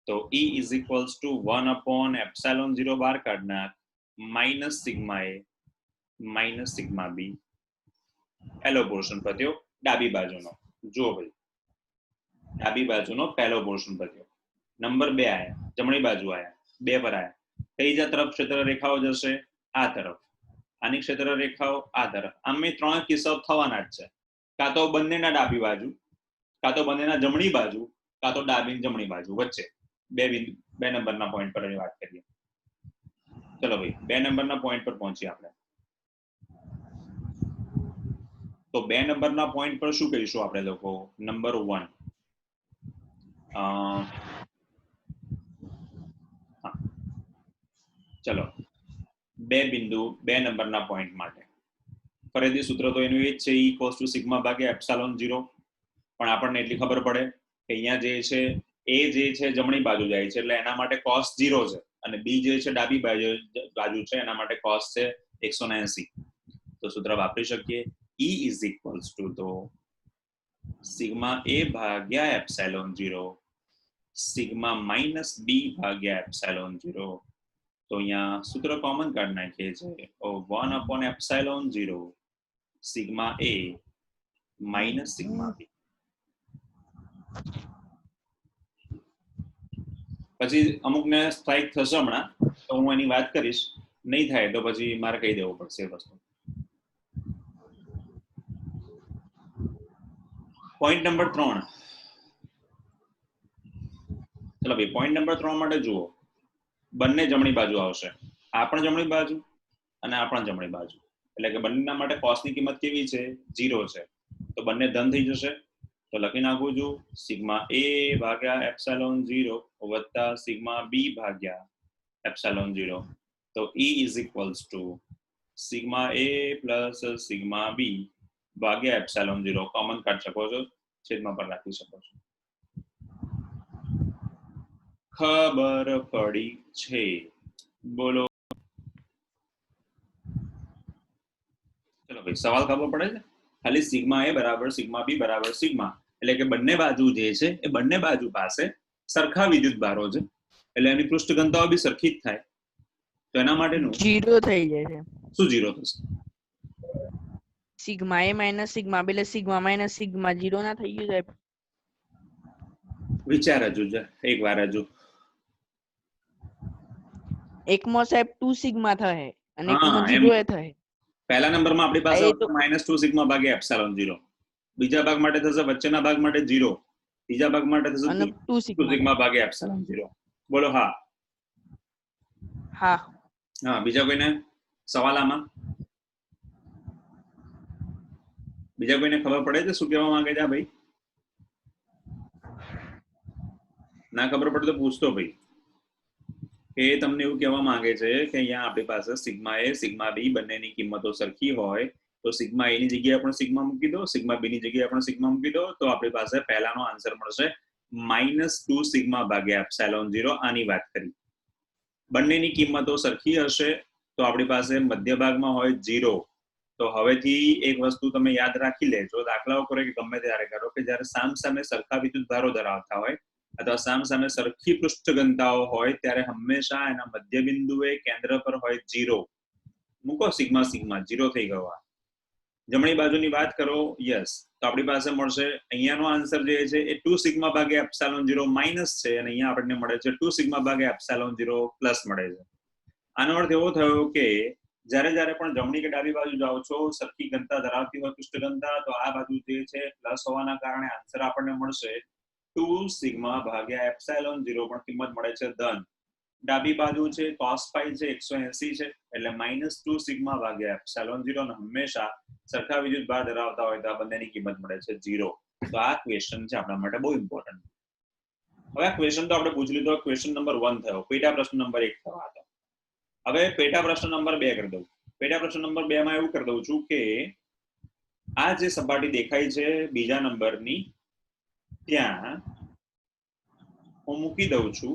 તો E 1/ε0 બહાર કાઢી નાખ minus sigma a minus sigma b. પહેલો પોર્શન પત્યો ડાબી બાજુનો. જો ભાઈ, ડાબી બાજુનો પહેલો પોર્શન પત્યો. નંબર 2 આયા, જમણી બાજુ આયા. 2 પર આયા. કઈ તરફ ક્ષેત્ર રેખાઓ જશે? આ તરફ. આની ક્ષેત્ર રેખાઓ આ તરફ. આમ એ 3 કિસ્સાઓ થવાના જ છે. કાં તો બંનેના ડાબી બાજુ, કાં તો બંનેના જમણી બાજુ, કાં તો ડાબી જમણી બાજુ વચ્ચે. બે નંબરના પોઈન્ટ પર વાત કરીએ. ચલો ભાઈ 2 નંબરના પોઈન્ટ પર પહોંચીએ આપણે. તો 2 નંબરના પોઈન્ટ પર શું કહીશું આપણે લોકો? નંબર 1 ચલો 2 બિંદુ 2 નંબરના પોઈન્ટ માટે ફરીથી સૂત્ર તો એનું એ જ છે E = સિગ્મા ભાગ્યા એપ્સિલોન 0. પણ આપણને એટલી ખબર પડે કે અહીંયા જે છે એ જે છે જમણી બાજુ જાય છે એટલે એના માટે cos 0 છે અને b જે છે ડાબી બાજુ છે એના માટે cos છે 180. તો સૂત્ર વાપરી શકીએ. E = તો સિગ્મા a ભાગ્યા એપ્સિલોન 0 સિગ્મા માઇનસ b ભાગ્યા એપ્સિલોન 0. તો અહીંયા સૂત્ર કોમન કાઢી નાખીએ છીએ 1/epsilon 0 sigma a minus sigma b. પછી અમુકને સ્ટ્રાઇક થશે હમણાં તો હું એની વાત કરીશ, નહીં થાય તો પછી મારે કહી દેવું પડશે એ વસ્તુ. Point number 3. ચલો ભાઈ પોઈન્ટ નંબર 3 માટે જુઓ, બંને જમણી બાજુ આવશે. આ પણ જમણી બાજુ અને આ પણ જમણી બાજુ, એટલે કે બંનેના માટે cos ની કિંમત કેવી છે? 0 છે. તો બંને ધન થઈ જશે. તો લખી નાખું છું સિગ્મા a ભાગ્યા એપ્સિલોન 0 વત્તા સિગ્મા b ભાગ્યા એપ્સિલોન 0. તો E = sigma a plus sigma b ભાગ્યા એપ્સિલોન 0 કોમન કાઢી શકો છો, છેદમાં પર રાખી શકો છો. ખબર પડી છે? બોલો. ચલો ભાઈ સવાલ ખબર પડે છે? ખાલી સિગ્મા a બરાબર સિગ્મા b બરાબર સિગ્મા, એટલે કે બંને બાજુ જે છે એ બંને બાજુ પાસે સરખા વિદ્યુત ભારો છે એટલે એની પૃષ્ઠ ઘનતાઓ બી સરખી જ થાય. તો એના માટેનું 0 થઈ જાય છે. શું 0 થશે? Sigma a minus sigma b એટલે સિગ્મા માઇનસ સિગ્મા 0 ના થઈ ગયું સાહેબ. વિચાર હજુ એક વાર હજુ. એકમાં સાહેબ 2 સિગ્મા થાય અને હા, એકમાં એમ 0 એ થાય. પહેલા નંબરમાં આપણી પાસે એ તો -2 સિગ્મા ભાગ્યા એપ્સિલોન 0. બીજા ભાગ માટે થશે વચ્ચેના ભાગ માટે 0. ત્રીજા ભાગ માટે થશે અને 2 2 સિગ્મા ભાગ્યા એપ્સિલોન 0. બોલો હા. હા. હા, બીજા કોઈને સવાલ આમાં? બીજા કોઈને ખબર પડે છે શું કહેવા માંગે છે ભાઈ? ના ખબર પડે તો પૂછતો ભાઈ. એ તમને એવું કહેવા માંગે છે કે અહીંયા આપણી પાસે સિગ્મા a સિગ્મા b બંનેની કિંમતો સરખી હોય તો સિગ્મા a ની જગ્યાએ પણ સિગ્મા મૂકી દો, સિગ્મા b ની જગ્યાએ પણ સિગ્મા મૂકી દો, તો આપણી પાસે પહેલાનો આન્સર મળશે -2 સિગ્મા ભાગ્યા એપ્સિલોન 0. આની વાત કરી. બંનેની કિંમતો સરખી હશે તો આપણી પાસે મધ્ય ભાગમાં હોય 0. તો હવેથી એક વસ્તુ તમે યાદ રાખી લેજો, દાખલાઓ કરો કે ગમે ત્યારે કરો કે જ્યારે સામસામે સરખા વિદ્યુત ભારો ધરાવતા હોય અથવા સામસામે સરખી પૃષ્ઠ ઘનતાઓ હોય ત્યારે હંમેશા એના મધ્ય બિંદુએ કેન્દ્ર પર હોય 0. મૂકો સિગ્મા સિગ્મા 0 થઈ ગયો. જમણી બાજુની વાત કરો, યસ, તો આપણી પાસે મળશે અહીંયાનો આન્સર જે છે એ 2 સિગ્મા ભાગ્યા એપ્સિલોન 0 માઈનસ છે અને અહીંયા આપણને મળે છે 2 સિગ્મા ભાગ્યા એપ્સિલોન 0 પ્લસ મળે છે. આનો અર્થ એવો થયો કે જ્યારે પણ જમણી કે ડાબી બાજુ જાઓ છો સરખી ઘનતા ધરાવતી હોય પૃષ્ઠ ઘનતા, તો આ બાજુ જે છે પ્લસ હોવાના કારણે આન્સર આપણને મળશે 2 સિગ્મા ભાગ્યા એપ્સિલોન 0 પણ કિંમત મળે છે ધન. ડાબી બાજુ છે cos phi છે 180 છે એટલે -2 સિગ્મા ભાગ્યા એપ્સિલોન 0 અને હંમેશા સરખા વિદ્યુત ભાર ધરાવતા હોય તો આ બંનેની કિંમત મળે છે 0. તો આ ક્વેશ્ચન છે આપણા માટે બહુ ઇમ્પોર્ટન્ટ. હવે આ ક્વેશ્ચન તો આપણે પૂછી લીધો, ક્વેશ્ચન નંબર 1 થયો. પેટા પ્રશ્ન નંબર 1 થયો હતો. હવે પેટા પ્રશ્ન નંબર 2 કરી દઉં. પેટા પ્રશ્ન નંબર 2 માં એવું કરી દઉં છું કે આ જે સપાટી દેખાય છે બીજા નંબરની, ત્યાં હું મૂકી દઉં છું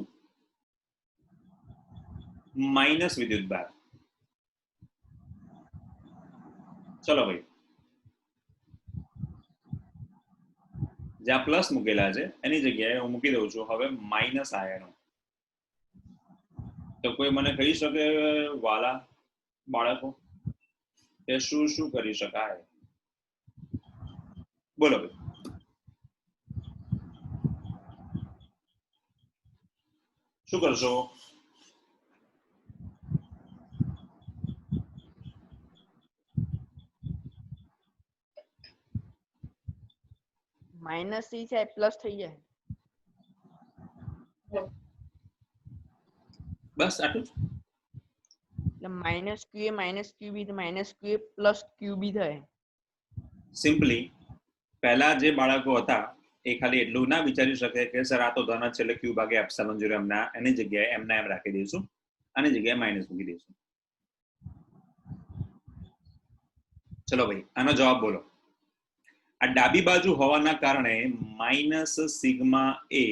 માઇનસ વિદ્યુત ભાર. ચલો ભાઈ, જ્યાં પ્લસ મૂકેલા છે એની જગ્યાએ હું મૂકી દઉં છું હવે માઇનસ આયનો. તો કોઈ મને કહી શકે વાલા બાળકો કે શું શું કરી શકાય? બોલો ભાઈ. શું કરશો? માઇનસ સી છે પ્લસ થઈ જાય. બસ આટલું જ. એટલે માઇનસ ક્યુ એ માઇનસ ક્યુ બી માઇનસ ક્યુ એ પ્લસ ક્યુ બી થાય. સિમ્પલી પહેલા જે બાળકો હતા એ ખાલી એટલું ના વિચારી શકે કે સર આ તો ધન જ છે એટલે ક્યુ ભાગે એપ્સિલોન 0 એમના એની જગ્યાએ એમના એમ રાખી દઈશું, આની જગ્યાએ માઇનસ મૂકી દઈશું. ચલો ભાઈ આનો જવાબ બોલો. આ ડાબી બાજુ હોવાના કારણે માઇનસ સિગ્મા એ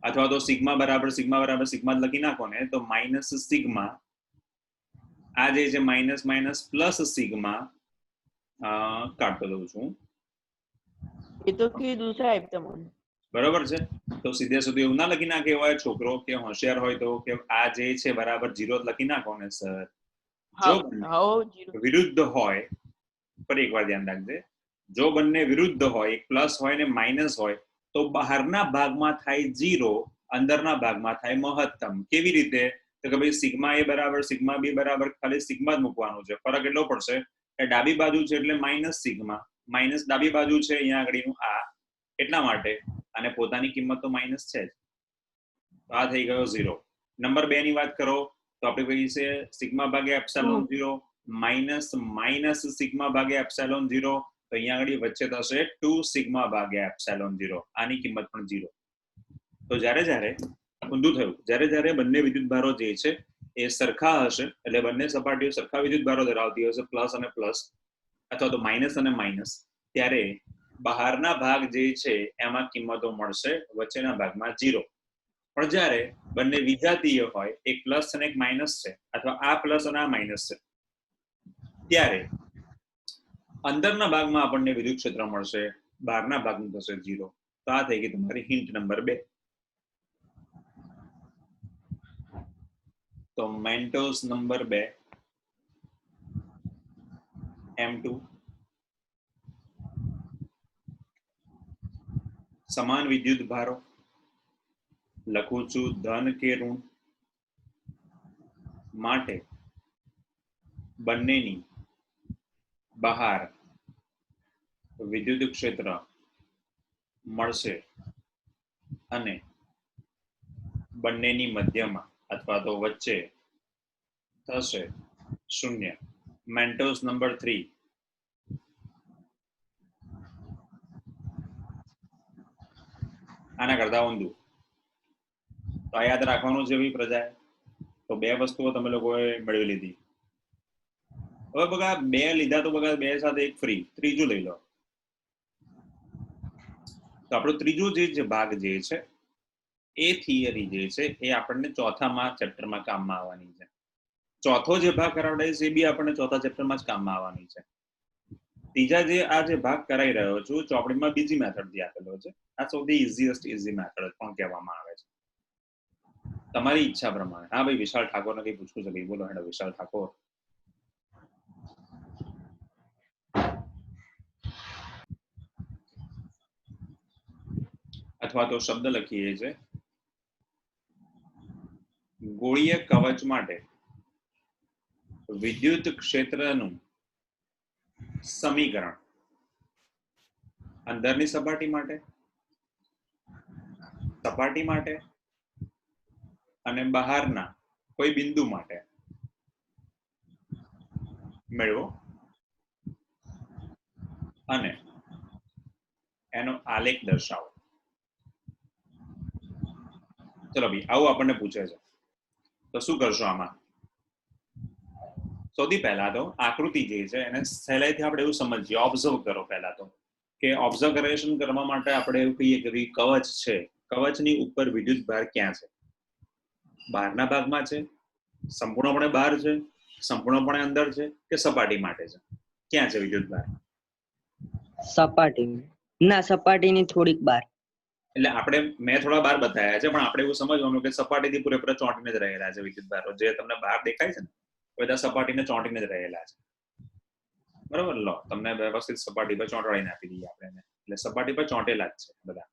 અથવા તો સિગ્મા બરાબર સિગ્મા લખી નાખો ને તો માઇનસ સિગ્મા આ જે છે માઇનસ માઇનસ પ્લસ સિગ્મા કાઢતો દઉં છું. એ તો કીધું સાહેબ તમને. બરોબર છે. તો સીધે સીધું એવું ના લખી નાખે હોય છોકરો કે હોશિયાર હોય તો કે આ જે છે બરાબર 0 લખી નાખો ને સર. જો વિરુદ્ધ હોય, પર એકવાર ધ્યાન રાખજે, જો બંને વિરુદ્ધ હોય, એક પ્લસ હોય ને માઇનસ હોય તો બહારના ભાગમાં થાય 0, અંદરના ભાગમાં થાય મહત્તમ. કેવી રીતે? તો કે ભાઈ સિગ્મા એ બરાબર સિગ્મા બી બરાબર ખાલી સિગ્મા જ મૂકવાનું છે. ફરક એટલો પડશે કે ડાબી બાજુ છે એટલે માઇનસ સિગ્મા, માઇનસ ડાબી બાજુ છે અહીંયા આગળનું આ, એટલા માટે અને પોતાની કિંમત તો માઇનસ છે જ. તો આ થઈ ગયો 0. નંબર 2 ની વાત કરો તો આપણે કહીએ છે સિગ્મા ભાગ્યા એપ્સિલોન 0 માઇનસ માઇનસ સિગ્મા ભાગ્યા એપ્સિલોન 0, તો અહીંયા આગળ વચ્ચે થશે 2 સિગ્મા ભાગ્યા એપ્સિલોન 0, આની કિંમત પણ 0. તો જ્યારે ઊંધું થયું, જ્યારે બંને વિદ્યુતભારો જે છે એ સરખા હશે એટલે બંને સપાટીઓ સરખા વિદ્યુતભારો ધરાવતી હશે પ્લસ અને પ્લસ અથવા તો માઇનસ અને માઇનસ, ત્યારે બહારના ભાગ જે છે એમાં કિંમતો મળશે, વચ્ચેના ભાગમાં 0. પણ જ્યારે બંને વિજાતીય હોય, એક પ્લસ અને એક માઇનસ છે અથવા આ પ્લસ અને આ માઇનસ છે, ત્યારે અંદરના ભાગમાં આપણને વિદ્યુત ક્ષેત્ર મળશે, બહારના ભાગનું થશે 0. તો આ થઈ ગઈ તમારી હિન્ટ નંબર 2. તો મેન્ટોસ નંબર 2 M2 સમાન વિદ્યુત ભારો, લખું છું ધન કે ઋણ, માટે બંનેની બહાર વિદ્યુત ક્ષેત્ર મળશે અને બંનેની મધ્યમાં અથવા તો વચ્ચે થશે 0. મેન્ટોસ નંબર 3 આના કરતા ઊંધું. તો આ યાદ રાખવાનું છે ભાઈ પ્રજાએ. તો 2 વસ્તુઓ તમે લોકોએ મેળવી લીધી. હવે બગા 2 લીધા તો બગા 2 સાથે 1 ફ્રી, ત્રીજું લઈ લો. તો આપણો ત્રીજો જે ભાગ જે છે એ થિયરી જે છે એ આપણને ચોથામાં ચેપ્ટરમાં કામમાં આવવાની છે. ચોથો જે ભાગ કરાવડાય છે એ બી આપણને ચોથા ચેપ્ટરમાં જ કામમાં આવવાની છે. ત્રીજા આ જે ભાગ કરાવી રહ્યો છું ચોપડીમાં બીજી મેથડથી આપેલો છે. આ સૌથી ઇઝી મેથડ પણ કહેવામાં આવે છે. તમારી ઈચ્છા પ્રમાણે. હા ભાઈ વિશાલ ઠાકોરને કઈ પૂછવું છે ભાઈ? બોલો હેડો વિશાલ ઠાકોર. અથવા તો શબ્દ લખીએ છે ગોળીય કવચ માટે વિદ્યુત ક્ષેત્રનું સમીકરણ અંદરની સપાટી માટે અને બહારના કોઈ બિંદુ માટે મેળવો અને એનો આલેખ દર્શાવો. ચલો ભાઈ આવું આપણને પૂછે છે તો શું કરશો આમાં? સૌથી પહેલા તો આકૃતિ જે છે એને સહેલાઈથી આપણે એવું સમજીએ, ઓબ્ઝર્વ કરો. પહેલા તો કે ઓબ્ઝર્વેશન કરવા માટે આપણે એવું કહીએ કે ભાઈ કવચ છે, કવચની ઉપર વિદ્યુત ભાર ક્યાં છે? બહારના ભાગમાં છે, સંપૂર્ણપણે બહાર છે, સંપૂર્ણપણે અંદર છે કે સપાટી માટે છે? ક્યાં છે વિદ્યુત ભાર? સપાટીની થોડીક બહાર. એટલે મેં થોડા બહાર બતાવ્યા છે પણ આપણે એવું સમજવાનું કે સપાટીથી પૂરેપૂરા ચોંટીને જ રહેલા છે વિદ્યુત ભારો. જે તમને બહાર દેખાય છે ને બધા સપાટીને ચોંટીને જ રહેલા છે. બરોબર? લો તમને વ્યવસ્થિત સપાટી પર ચોંટાડીને આપી દઈએ આપણે. એટલે સપાટી પર ચોંટેલા જ છે બધા.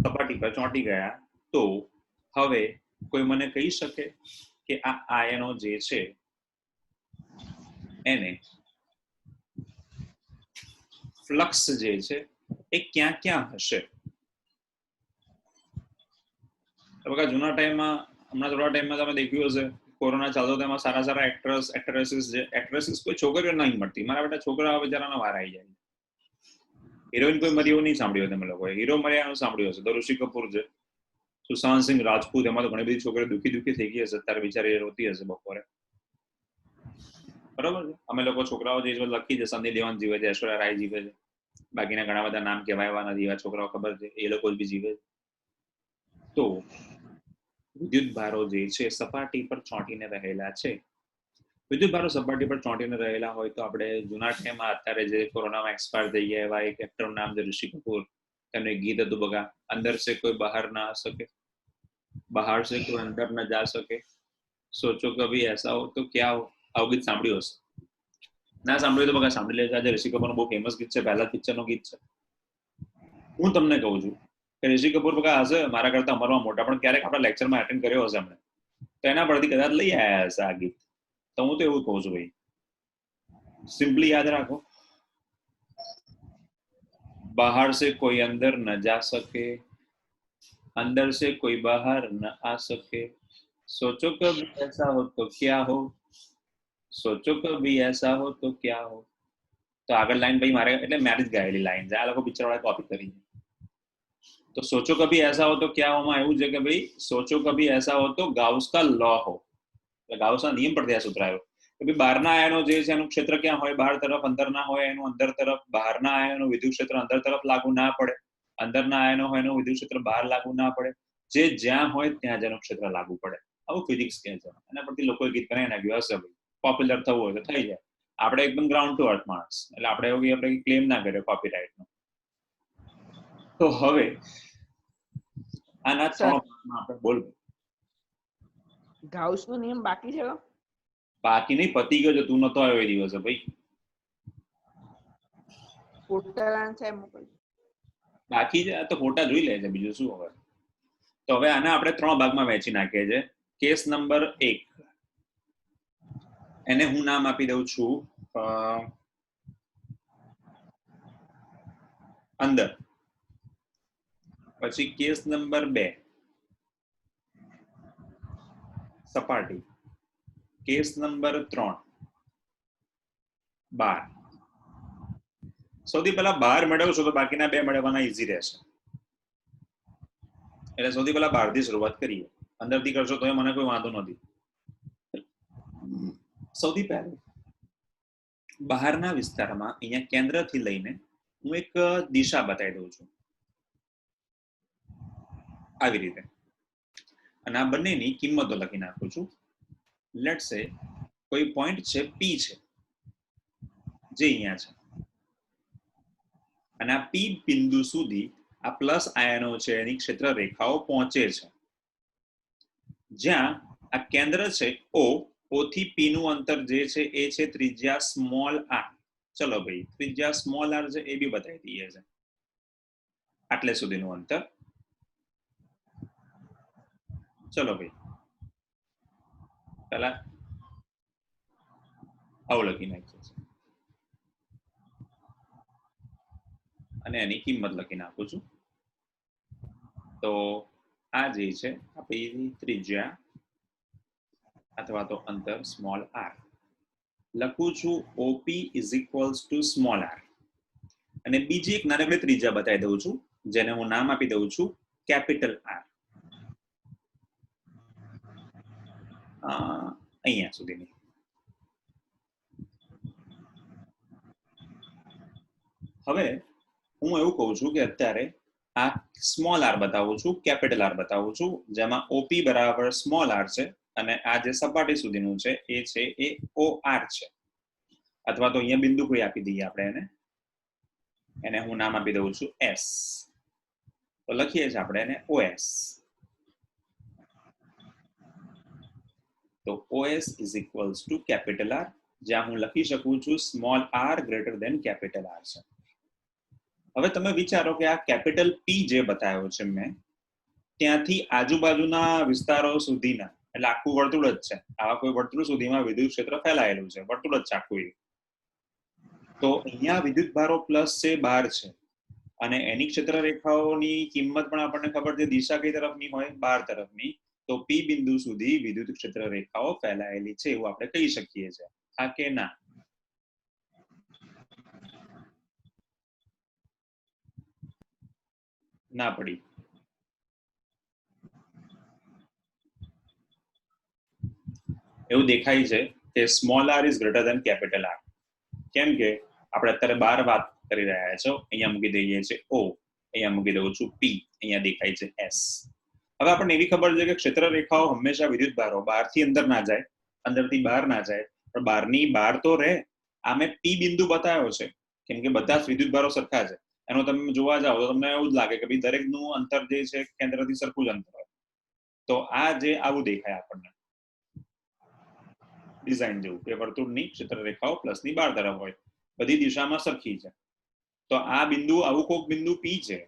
સપાટી પર ચોંટી ગયા તો હવે કોઈ મને કહી શકે કે આ આયનો જે છે એને ફ્લક્સ જે છે એ ક્યાં ક્યાં હશે? બકા જૂના ટાઈમમાં, હમણાં થોડા ટાઈમમાં તમે દેખ્યું હશે, કોરોના ચાલતો તેમાં સારા સારા એક્ટર્સ એક્ટ્રેસીસ જે એક્ટ્રેસીસ કોઈ છોકરીઓ નહીં મળતી, મારા બેટા છોકરા બિચારાના વાર આવી જાય. હિરોઈન કોઈ મરી એવું નહીં સાંભળ્યું તમે લોકોએ, હીરો મર્યાનું સાંભળ્યું હશે. તો ઋષિ કપૂર છે, સુશાંત સિંહ રાજપૂત, એમાં તો ઘણી બધી છોકરીઓ દુખી થઈ ગઈ હશે, અત્યારે બિચારી રોતી હશે બપોરે. બરોબર છે. અમે લોકો છોકરાઓ જે લખી છે, સની દેઓલ જીવે છે, ઐશ્વર્યા રાય જીવે છે, બાકીના ઘણા બધા નામ કહેવાય એવા નથી, એવા છોકરાઓ ખબર છે, એ લોકો બી જીવે છે. તો વિદ્યુત ભારો જે છે સપાટી પર ચોંટીને રહેલા છે. વિદ્યુત ભારો સપાટી પર ચોંટીને રહેલા હોય તો આપણે જૂના ટાઈમમાં, અત્યારે જે કોરોનામાં એક્સપાયર થઈ ગયા એવા એક એક્ટરનું નામ છે ઋષિ કપૂર, એમનું એક ગીત હતું બગા, અંદર સે કોઈ બહાર ના આ શકે, બહાર સે કોઈ અંદર ન જા શકે, સોચો કભી એસા હો તો ક્યા હો. આવું ગીત સાંભળ્યું હશે? ના સાંભળ્યું તો બગા સાંભળી લેજો. આજે ઋષિ કપૂરનું બહુ ફેમસ ગીત છે, પહેલા પિક્ચરનું ગીત છે. હું તમને કહું છું કે ઋષિ કપૂર બગા હશે મારા કરતા ઉંમરમાં મોટા, પણ ક્યારેક આપણા લેક્ચરમાં એટેન્ડ કર્યો હશે એમણે, તો એના પરથી કદાચ લઈ આવ્યા હશે આ ગીત. તો હું તો એવું કહું છું ભાઈ, સિમ્પલી યાદ રાખો, बाहर से कोई अंदर न जा सके, अंदर से कोई बाहर न आ सके, सोचो कभी ऐसा हो तो क्या हो, सोचो कभी ऐसा हो तो क्या हो. તો આગળ લાઈન ભાઈ મારે એટલે મેં જ ગાયેલી લાઈન છે, આ લોકો પિક્ચર વાળા કોપી કરી. તો સોચો કભી એસા હો તો ક્યા હો માં એવું છે કે ભાઈ સોચો કભી એસા હો તો ગાઉસ કા લો હો, ગાઉસના નિયમ પરથી આ સૂત્ર આવ્યો કે ભાઈ બહારના આયનો જે છે એનું ક્ષેત્ર ક્યાં હોય, બહાર તરફ, અંદરના હોય એનું અંદર તરફ, બહારના આયનો વિદ્યુત ક્ષેત્ર અંદર તરફ લાગુ ના પડે, અંદરના આયનો હોય એનું વિદ્યુત ક્ષેત્ર બહાર લાગુ ના પડે, જે જ્યાં હોય ત્યાં જેનું ક્ષેત્ર લાગુ પડે. આવું ફિઝિક્સ કહે છે. એના પરથી લોકોએ ગીત બનાવી નાખ્યું હશે, ભાઈ પોપ્યુલર થવું હોય તો થઈ જાય. આપણે એકદમ ગ્રાઉન્ડ ટુ અર્થ માણસ, એટલે આપણે એવું આપણે ક્લેમ ના કર્યો કોપીરાઇટનો. તો હવે આના ત્રણ ભાગમાં આપણે બોલ. ગાઉસનો નિયમ બાકી છે? બાકી નહીં, પતી ગયો છે, તું નતો આવ્યો એ દિવસે ભાઈ. ફોટા છે મોકલ. બાકી છે તો ફોટા જોઈ લે છે, બીજું શું હવે. તો હવે આને આપણે ત્રણ ભાગમાં વહેંચી નાખીએ છીએ. કેસ નંબર 1, એને હું નામ આપી દઉં છું અંદર. પછી કેસ નંબર 2 સપાટી. કેસ નંબર 3 બહાર. સૌથી પહેલા બહાર મેળવશો તો બાકીના બે મેળવવાના ઈઝી રહેશે. એટલે સૌથી પહેલા બહારથી શરૂઆત કરીએ. અંદરથી કરશો તો મને કોઈ વાંધો નથી. સૌથી પહેલું બહારના વિસ્તારમાં અહીંયા કેન્દ્રથી લઈને હું એક દિશા બતાવી દઉં છું આવી રીતે, અને આ બંનેની કિંમતો લખી નાખું છું. લેટ્સ સે કોઈ પોઈન્ટ છે P છે, જે અહીંયા છે, અને આ P બિંદુ સુધી આ પ્લસ આયનો છે એની ક્ષેત્ર રેખાઓ પહોંચે છે. જ્યાં આ કેન્દ્ર છે O, O થી P નું અંતર જે છે એ છે ત્રિજ્યા સ્મોલ r. ચલો ભાઈ ત્રિજ્યા સ્મોલ r છે એ બી બતાવી દઈએ છે. આટલે સુધીનું અંતર. ચલો ભાઈ પહેલા આવું લખી નાખીએ છીએ અને એની કિંમત લખી નાખું છું. તો આ જે છે આપણી ત્રિજ્યા અથવા તો અંતર સ્મોલ r લખું છું. OP = small r. અને બીજી એક નાનકડી ત્રિજ્યા બતાવી દઉં છું, જેને હું નામ આપી દઉં છું કેપિટલ R. અહીંયા સુધીની. હવે હું એવું કહું છું કે અત્યારે આ સ્મોલ r બતાવું છું, કેપિટલ R બતાવું છું, જેમાં OP બરાબર સ્મોલ r છે અને આ જે સપાટી સુધીનું છે એ છે એ OR છે. અથવા તો અહીંયા બિંદુ કોઈ આપી દઈએ આપણે એને હું નામ આપી દઉં છું S. તો લખીએ છીએ આપણે એને OS. તો OS = કેપિટલ R, જ્યાં હું લખી શકું છું small r greater than capital R છે. હવે તમે વિચારો કે આ કેપિટલ P જે બતાવ્યો છે મેં, ત્યાંથી આજુબાજુના વિસ્તારો સુધીના, એટલે આખું વર્તુળ જ છે, આવા કોઈ વર્તુળ સુધીમાં વિદ્યુત ક્ષેત્ર ફેલાયેલું છે, વર્તુળ જ છે આખું. તો અહીંયા વિદ્યુત ભારો પ્લસ છે, બહાર છે, અને એની ક્ષેત્ર રેખાઓની કિંમત પણ આપણને ખબર છે, દિશા કઈ તરફની હોય, બહાર તરફની. તો પી બિંદુ સુધી વિદ્યુત ક્ષેત્ર રેખાઓ ફેલાયેલી છે એવું આપણે કહી શકીએ છીએ. હા કે ના? ના પડી? એવું દેખાય છે કે small R is greater than capital R. કેમ કે આપણે અત્યારે 12 વાત કરી રહ્યા છો. અહીંયા મૂકી દઈએ છે ઓ, અહીંયા મૂકી દઉં છું પી, અહીંયા દેખાય છે એસ. હવે આપણને એવી ખબર છે કે ક્ષેત્ર રેખાઓ હંમેશા વિદ્યુત ભારો બહારથી અંદર ના જાય, અંદરથી બહાર ના જાય, પણ બહારની બહાર તો રહે. આ મેં પી બિંદુ બતાવ્યો છે કેમ કે બધા જ વિદ્યુત ભારો સરખા છે. એનો તમે જોવા જાઓ તો તમને એવું જ લાગે કે ભાઈ દરેકનું અંતર જે છે કેન્દ્રથી સરખું જ અંતર હોય. તો આ જે આવું દેખાય આપણને ડિઝાઇન જેવું કે વર્તુળની ક્ષેત્ર રેખાઓ પ્લસની 12 તરફ હોય, બધી દિશામાં સરખી છે. તો આ બિંદુ આવું કોઈક બિંદુ પી છે,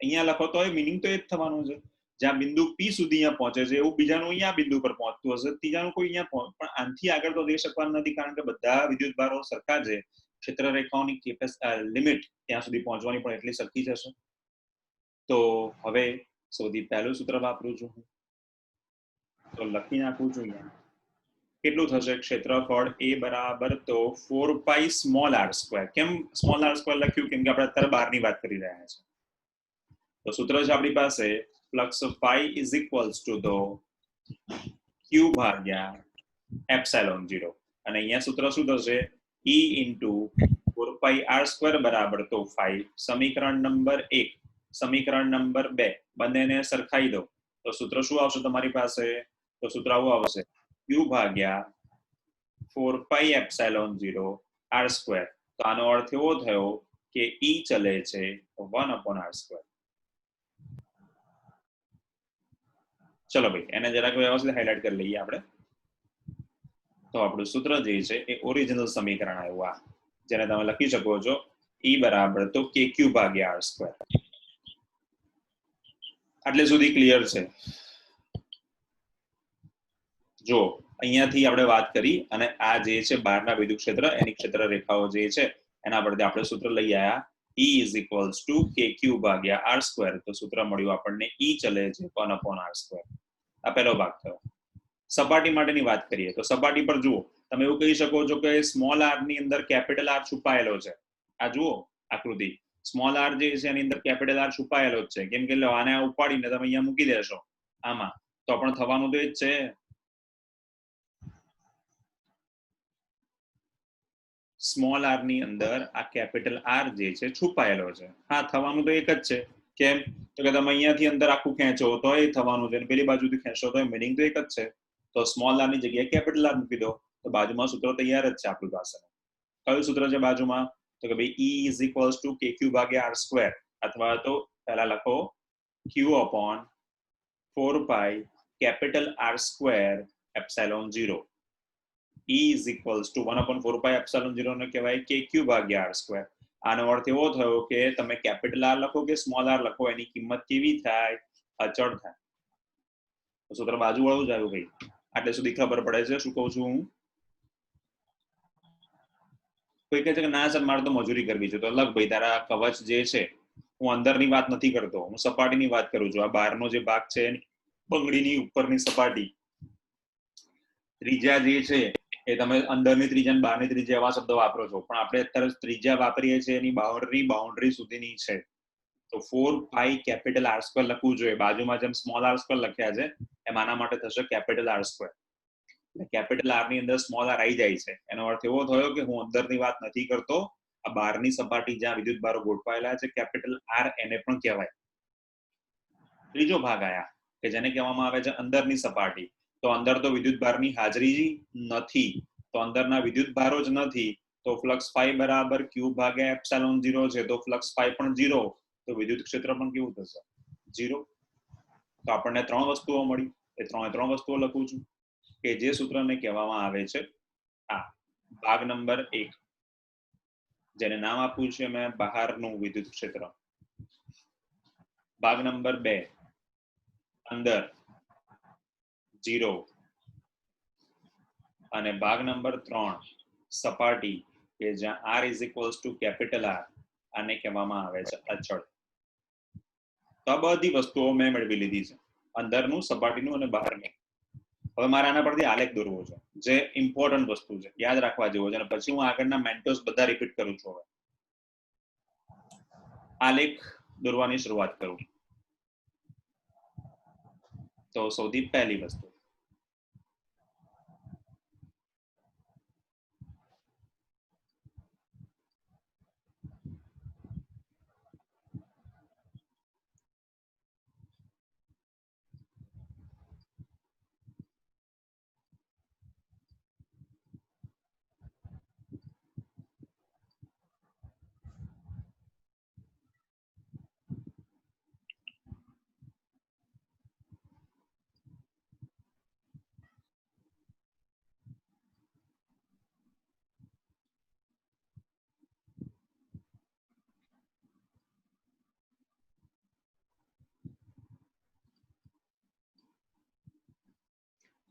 અહીંયા લખો તો મિનિંગ તો એ જ થવાનું છે. જ્યાં બિંદુ પી સુધી અહીંયા પહોંચે છે એવું બીજાનું અહીંયા બિંદુ પર પહોંચતું હશે, ત્રીજાનું કોઈ અહીંયા પણ આનાથી આગળ તો જઈ શકવાનું નથી, કારણ કે બધા વિદ્યુત ભારો સરખા છે. ક્ષેત્ર રેખાઓની લિમિટ ત્યાં સુધી પહોંચવાની પણ એટલી સરખી જશે. તો હવે સૌથી પહેલું સૂત્ર વાપરું છું, તો લખી નાખું છું અહીંયા. કેટલું થશે ક્ષેત્રફળ એ બરાબર તો 4 પાઈ સ્મોલ આર સ્ક્વેર. કેમ સ્મોલ આર સ્ક્વેર લખ્યું? કેમ કે આપણે અત્યારે બહારની વાત કરી રહ્યા છીએ. તો સૂત્ર છે આપણી પાસે flux phi is equals to the Q ભાગ્યા એપ્સિલોન 0, અને અહીંયા સૂત્ર શું થશે? E into 4 pi R square બરાબર તો 5. સમીકરણ નંબર 1, સમીકરણ નંબર 2 બંનેને સરખાઈ દો તો સૂત્ર શું આવશે તમારી પાસે? તો સૂત્ર આવું આવશે ક્યુ ભાગ્યા 4 પાઈ એપ્સિલોન 0 આર સ્ક્વેર. તો આનો અર્થ એવો થયો કે E ચલે છે 1/r². ચલો ભાઈ એને જરાક વ્યવસ્થિત હાઇલાઇટ કરી લઈએ આપણે. તો આપણું સૂત્ર જે છે એ ઓરિજિનલ સમીકરણ આવ્યું, આ જેને તમે લખી શકો છો E બરાબર તો kq ભાગ્યા r². આટલે સુધી ક્લિયર છે? જો અહીંયાથી આપણે વાત કરી અને આ જે છે બહારના વિદ્યુત ક્ષેત્ર એની ક્ષેત્ર રેખાઓ જે છે એના પરથી આપણે સૂત્ર લઈ આવ્યા E is equals to kq ભાગ્યા r². તો સૂત્ર મળ્યું આપણને E ચલે છે 1/r². આ પહેલો ભાગ થયો. સપાટી માટેની વાત કરીએ તો સપાટી પર જુઓ, તમે એવું કહી શકો છો કે સ્મોલ આર ની અંદર કેપિટલ આર છુપાયેલો છે. આ જુઓ આકૃતિ, સ્મોલ આર જે છે એની અંદર કેપિટલ આર છુપાયેલો જ છે. કેમ કે આને ઉપાડીને તમે અહીંયા મૂકી દેશો આમાં તો પણ થવાનું તો એ જ છે. સ્મોલ આર ની અંદર આ કેપિટલ આર જે છે છુપાયેલો છે. હા, થવાનું તો એક જ છે. કેમ? તો કે તમે અહીંયાથી અંદર આખું ખેંચો તો એ થવાનું છે, પેલી બાજુથી ખેંચો તો મિનિંગ તો એક જ છે. તો સ્મોલ આર ની જગ્યાએ કેપિટલ આર મૂકી દો તો બાજુમાં સૂત્ર તૈયાર જ છે આપણી પાસે. કયું સૂત્ર છે બાજુમાં? તો કે ભાઈ E is equals to kq ભાગ્યા r², અથવા તો પહેલા લખો q upon 4 pi capital r² epsilon 0. E is equals to 1/4 pi epsilon 0 ને કહેવાય kq ભાગ્યા r². આનો અર્થ એવો થયો કે તમે કેપિટલ આર લખો કે સ્મોલ આર લખો એની કિંમત કેવી થાય? અચળ થાય. તો સૂત્ર બાજુ વાળું જ આવ્યું ભાઈ. આટલે સુધી ખબર પડે છે શું કહું છું હું? કોઈ કહે છે કે ના સર મારે તો મજૂરી કરવી છે. તો લખ ભાઈ, તારા કવચ જે છે, હું અંદરની વાત નથી કરતો, હું સપાટીની વાત કરું છું. આ બહારનો જે ભાગ છે બંગડીની ઉપરની સપાટી, ત્રિજ્યા જે છે એ તમે અંદરની ત્રિજ્યા અને બહારની ત્રિજ્યા એવા શબ્દો વાપરો છો, પણ આપણે અત્યારે ત્રિજ્યા વાપરીએ છીએ એની બાઉન્ડ્રી સુધીની છે. તો 4 પાઈ કેપિટલ r² લખવું જોઈએ. બાજુમાં જેમ સ્મોલ r² લખ્યા છે એમ આના માટે થશે કેપિટલ r². કેપિટલ આર ની અંદર સ્મોલ આર આવી જાય છે. એનો અર્થ એવો થયો કે હું અંદરની વાત નથી કરતો, આ બહારની સપાટી જ્યાં વિદ્યુત ભારો ગોઠવાયેલા છે કેપિટલ આર, એને પણ કહેવાય. ત્રીજો ભાગ આયા કે જેને કહેવામાં આવે છે અંદરની સપાટી. તો અંદર તો વિદ્યુત ભારની હાજરી નથી, તો અંદરના વિદ્યુત ભારો જ નથી, તો ફ્લક્સ ફાઈ બરાબર q ભાગ્યા એપ્સિલોન 0 છે. તો ફ્લક્સ ફાઈ પણ 0, તો વિદ્યુત ક્ષેત્ર પણ કેવું થશે? 0. તો આપણને 3 વસ્તુઓ મળી. એ ત્રણ વસ્તુઓ લખું છું કે જે સૂત્રને કહેવામાં આવે છે આ ભાગ નંબર 1, જેને નામ આપ્યું છે મેં બહારનું વિદ્યુત ક્ષેત્ર. ભાગ નંબર 2 અંદર 0, અને ભાગ નંબર 3 સપાટી કે જ્યાં r is equals two capital R આને કહેવામાં આવે છે અચળ. તો આ બધી વસ્તુઓ મેં મેળવી લીધી છે, અંદરનું, સપાટીનું અને બહારનું. હવે મારે આના પરથી આલેખ દોરવો છે, જે ઇમ્પોર્ટન્ટ વસ્તુ છે, યાદ રાખવા જેવો છે, અને પછી હું આગળના મેન્ટોસ બધા રિપીટ કરું છું. હવે આલેખ દોરવાની શરૂઆત કરું તો સૌથી પહેલી વસ્તુ,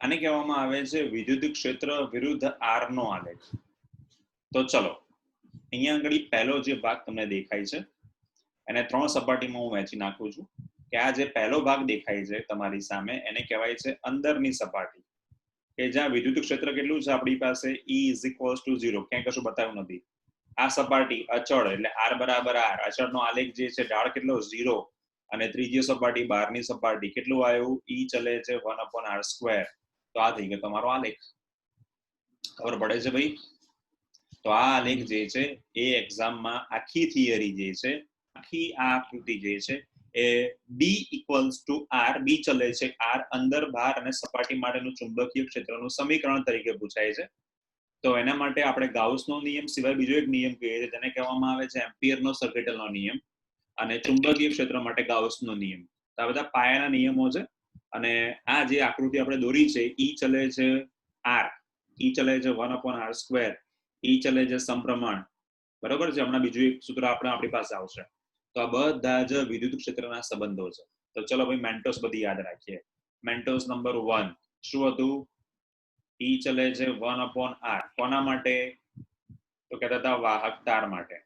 આને કહેવામાં આવે છે વિદ્યુત ક્ષેત્ર વિરુદ્ધ r નો આલેખ. તો ચલો, અહીંયા આગળ પહેલો જે ભાગ તમને દેખાય છે એને 3 સપાટીમાં હું વહેંચી નાખું છું કે આ જે પહેલો ભાગ દેખાય છે તમારી સામે એને કહેવાય છે અંદરની સપાટી, કે જ્યાં વિદ્યુત ક્ષેત્ર કેટલું છે આપણી પાસે E is equals to 0, ક્યાંય કશું બતાવ્યું નથી. આ સપાટી અચળ એટલે r બરાબર r, અચળનો આલેખ જે છે ઢાળ કેટલો 0, અને ત્રીજી સપાટી બહારની સપાટી કેટલું આવ્યું E ચલે છે 1/r². તો આ થઈ ગયો તમારો આલેખ. ખબર પડે છે ભાઈ? તો આ આલેખ જે છે એ એક્ઝામમાં આખી થિયરી જે છે, આખી આ આકૃતિ જે છે એ B equals to R, B ચલે છે R, અંદર બહાર અને સપાટી માટેનું ચુંબકીય ક્ષેત્રનું સમીકરણ તરીકે પૂછાય છે. તો એના માટે આપણે ગાઉસનો નિયમ સિવાય બીજો એક નિયમ કહીએ છીએ, તેને કહેવામાં આવે છે એમ્પિયરનો સર્કિટલનો નિયમ, અને ચુંબકીય ક્ષેત્ર માટે ગાઉસનો નિયમ. તો આ બધા પાયાના નિયમો છે. અને આ જે આકૃતિ આપણે દોરી છે, E ચલે છે R, E ચલે છે 1/r², E ચલે છે સમપ્રમાણ, બરોબર છે. હમણાં બીજું એક સૂત્ર આપણી પાસે આવશે. તો આ બધા જ વિદ્યુત ક્ષેત્રના સંબંધો છે. તો ચલો ભાઈ મેન્ટોસ બધી યાદ રાખીએ. મેન્ટોસ નંબર 1 શું હતું? E ચલે છે 1/r, કોના માટે? તો કહેતા હતા વાહક તાર માટે.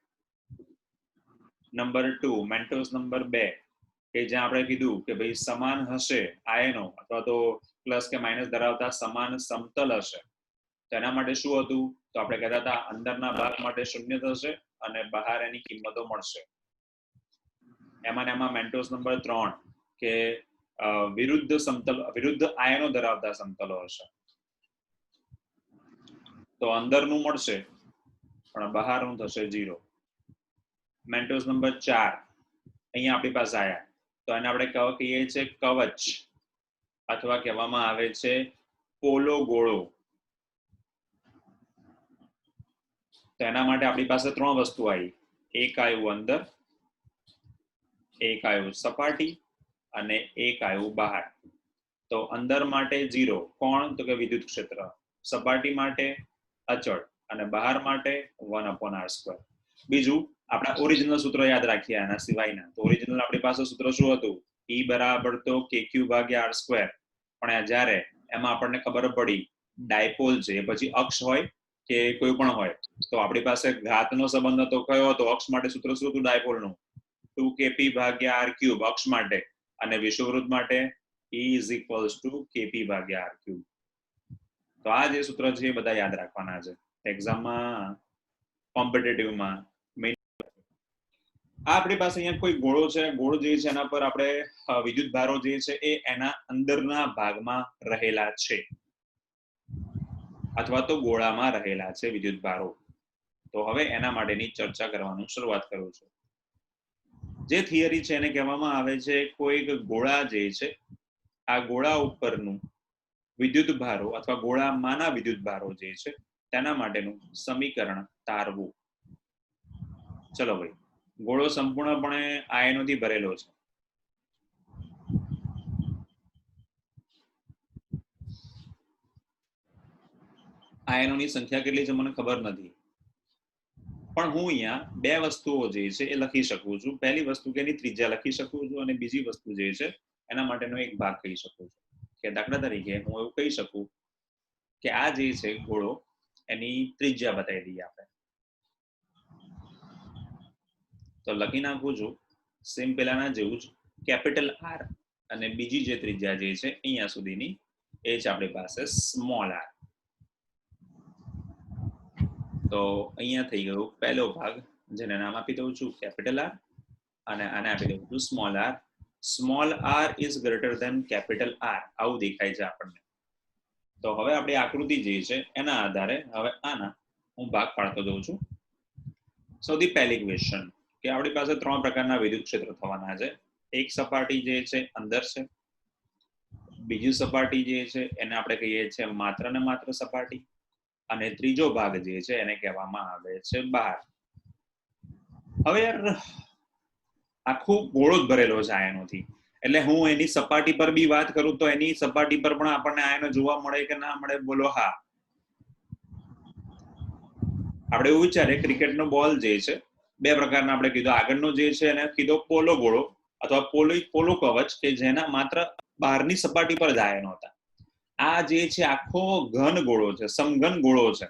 નંબર 2 મેન્ટોસ નંબર 2 કે જ્યાં આપણે કીધું કે ભાઈ સમાન હશે આયનો અથવા તો પ્લસ કે માઇનસ ધરાવતા સમાન સમતલ હશે, તો એના માટે શું હતું? તો આપણે કહેતા હતા અંદરના ભાગ માટે 0 થશે અને બહાર એની કિંમતો મળશે. એમાં મેન્ટોસ નંબર 3 કે વિરુદ્ધ સમતલ, વિરુદ્ધ આયનો ધરાવતા સમતલો હશે, તો અંદરનું મળશે પણ બહારનું થશે 0. મેન્ટોસ નંબર 4 અહીંયા આપણી પાસે આયા, તો એને આપણે કહીએ છીએ કવચ, અથવા કહેવામાં આવે છે પોલો ગોળો. તો એના માટે આપણી પાસે 3 વસ્તુ આવી, એક આવ્યું અંદર, એક આવ્યું સપાટી અને એક આવ્યું બહાર. તો અંદર માટે 0, કોણ? તો કે વિદ્યુત ક્ષેત્ર. સપાટી માટે અચળ અને બહાર માટે 1/r². બીજું આપણા ઓરિજિનલ સૂત્ર યાદ રાખીએ આના સિવાયના. તો ઓરિજિનલ આપણી પાસે સૂત્ર શું હતું? E બરાબર તો kq/r². પણ જ્યારે એમાં આપણને ખબર પડી ડાયપોલ છે, પછી અક્ષ હોય કે કોઈ પણ હોય, તો આપણી પાસે ઘાતનો સંબંધ હતો. કયો હતો? અક્ષ માટે સૂત્ર શું હતું ડાયપોલનું? 2kp/r³ અક્ષ માટે, અને વિષુવવૃત્ત માટે E is equals to kp/r³. તો આ જે સૂત્ર છે એ બધા યાદ રાખવાના છે એક્ઝામમાં, કોમ્પિટિટિવમાં. આપણી પાસે અહીંયા કોઈ ગોળો છે, ગોળો જે છે એના પર આપણે વિદ્યુત ભારો જે છે એ એના અંદરના ભાગમાં રહેલા છે, અથવા તો ગોળામાં રહેલા છે વિદ્યુત ભારો. તો હવે એના માટેની ચર્ચા કરવાનું શરૂઆત કરું છું. જે થિયરી છે એને કહેવામાં આવે છે કોઈક ગોળા જે છે, આ ગોળા ઉપરનું વિદ્યુત ભારો અથવા ગોળામાંના વિદ્યુત ભારો જે છે તેના માટેનું સમીકરણ તારવું. ચલો ભાઈ, ગોળો સંપૂર્ણપણે આયનોથી ભરેલો છે. આયનોની સંખ્યા કેટલી છે મને ખબર નથી, પણ હું અહીંયા 2 વસ્તુઓ જે છે એ લખી શકું છું. પહેલી વસ્તુ કે એની ત્રિજ્યા લખી શકું છું, અને બીજી વસ્તુ જે છે એના માટેનો એક ભાગ કહી શકું છું. કે દાખલા તરીકે હું એવું કહી શકું કે આ જે છે ગોળો, એની ત્રિજ્યા બતાવી દઈએ આપણે. તો લખી નાખું છું સેમ પેલાના જેવું જ કેપિટલ આર અને બીજી જે ત્રિજ્યા જે છે અહીંયા સુધીની એ છે આપણી પાસે સ્મોલ આર. તો અહીંયા થઈ ગયું પહેલો ભાગ, જેને નામ આપી દઉં છું કેપિટલ આર અને આને આપી દઉં છું small R. Small R is greater than capital R, આવું દેખાય છે આપણને. તો હવે આપણી આકૃતિ જે છે એના આધારે હવે આના હું ભાગ પાડતો જઉં છું. સૌથી પહેલી ક્વેશ્ચન કે આપણી પાસે 3 પ્રકારના વિદ્યુત ક્ષેત્ર થવાના છે. એક સપાટી જે છે અંદર છે, બીજી સપાટી જે છે એને આપણે કહીએ છીએ માત્ર ને માત્ર સપાટી, અને ત્રીજો ભાગ જે છે એને કહેવામાં આવે છે બહાર. હવે યાર આખું ગોળો જ ભરેલો છે આયનોથી, એટલે હું એની સપાટી પર બી વાત કરું તો એની સપાટી પર પણ આપણને આયનો જોવા મળે કે ના મળે? બોલો હા. આપણે એવું વિચારીએ ક્રિકેટનો બોલ જે છે 2 પ્રકારના આપણે કીધું. આગળનો જે છે એને કીધો પોલો ગોળો અથવા પોલો કવચ, કે જેના માત્ર બહારની સપાટી પર જ આયનો હતા. આ જે છે આખો ઘન ગોળો છે, સમઘન ગોળો છે.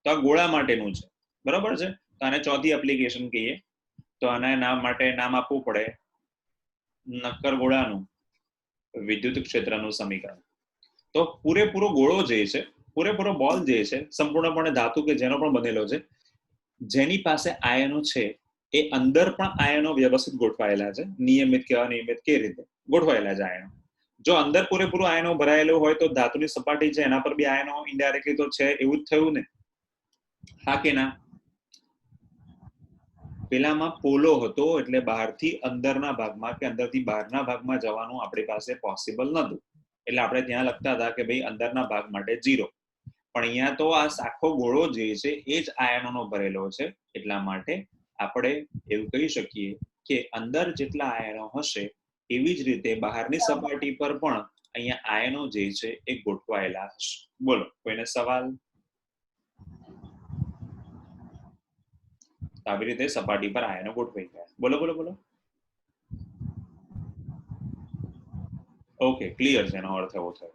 તો આ ગોળા માટેનું છે, બરાબર છે. તો આને ચોથી એપ્લિકેશન કહીએ તો આના નામ માટે નામ આપવું પડે નક્કર ગોળાનું વિદ્યુત ક્ષેત્રનું સમીકરણ. તો પૂરેપૂરો ગોળો જે છે, પૂરેપૂરો બોલ જે છે સંપૂર્ણપણે ધાતુ કે જેનો પણ બનેલો છે, જેની પાસે આયનો છે એ અંદર પણ આયનો વ્યવસ્થિત ગોઠવાયેલા છે, નિયમિત કે અનિયમિત કે રીતે ગોઠવાયેલા છે આયનો. જો અંદર પૂરેપૂરો આયનો ભરાયેલો હોય તો ધાતુની સપાટી છે એના પર બી આયનો ઇનડાયરેક્ટલી તો છે, એવું જ થયું ને? હા કે ના? પેલામાં પોલો હતો એટલે બહારથી અંદરના ભાગમાં કે અંદરથી બહારના ભાગમાં જવાનું આપણી પાસે પોસિબલ નતું, એટલે આપણે ત્યાં લખતા હતા કે ભાઈ અંદરના ભાગ માટે 0. પણ અહીંયા તો આ આખો ગોળો જે છે એ જ આયનોનો ભરેલો છે, એટલા માટે આપણે એવું કહી શકીએ કે અંદર જેટલા આયનો હશે એવી જ રીતે બહારની સપાટી પર પણ અહીંયા આયનો જે છે એ ગોઠવાયેલા હશે. બોલો, કોઈને સવાલ? આવી રીતે સપાટી પર આયનો ગોઠવાઈ ગયા. બોલો બોલો બોલો. ઓકે, ક્લિયર છે, એનો અર્થ એવો થયો.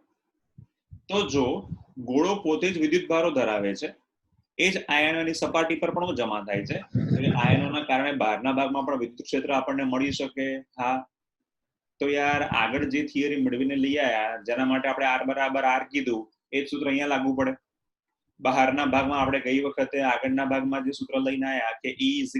તો જો ગોળો પોતે જ વિદ્યુત ભારો ધરાવે છે, એ જ આયનોની સપાટી પર પણ જમા થાય છે, એટલે આયનોના કારણે બહારના ભાગમાં પણ વિદ્યુત ક્ષેત્ર આપણને મળી શકે. હા. તો યાર આગળ જે થિયરી મેળવીને લઈ આયા, જેના માટે આપણે R બરાબર R કીધું, એ જ સૂત્ર અહીંયા લાગુ પડે. બહારના ભાગમાં આપણે ગઈ વખતે આગળના ભાગમાં જે સૂત્ર લઈને આયા કે E =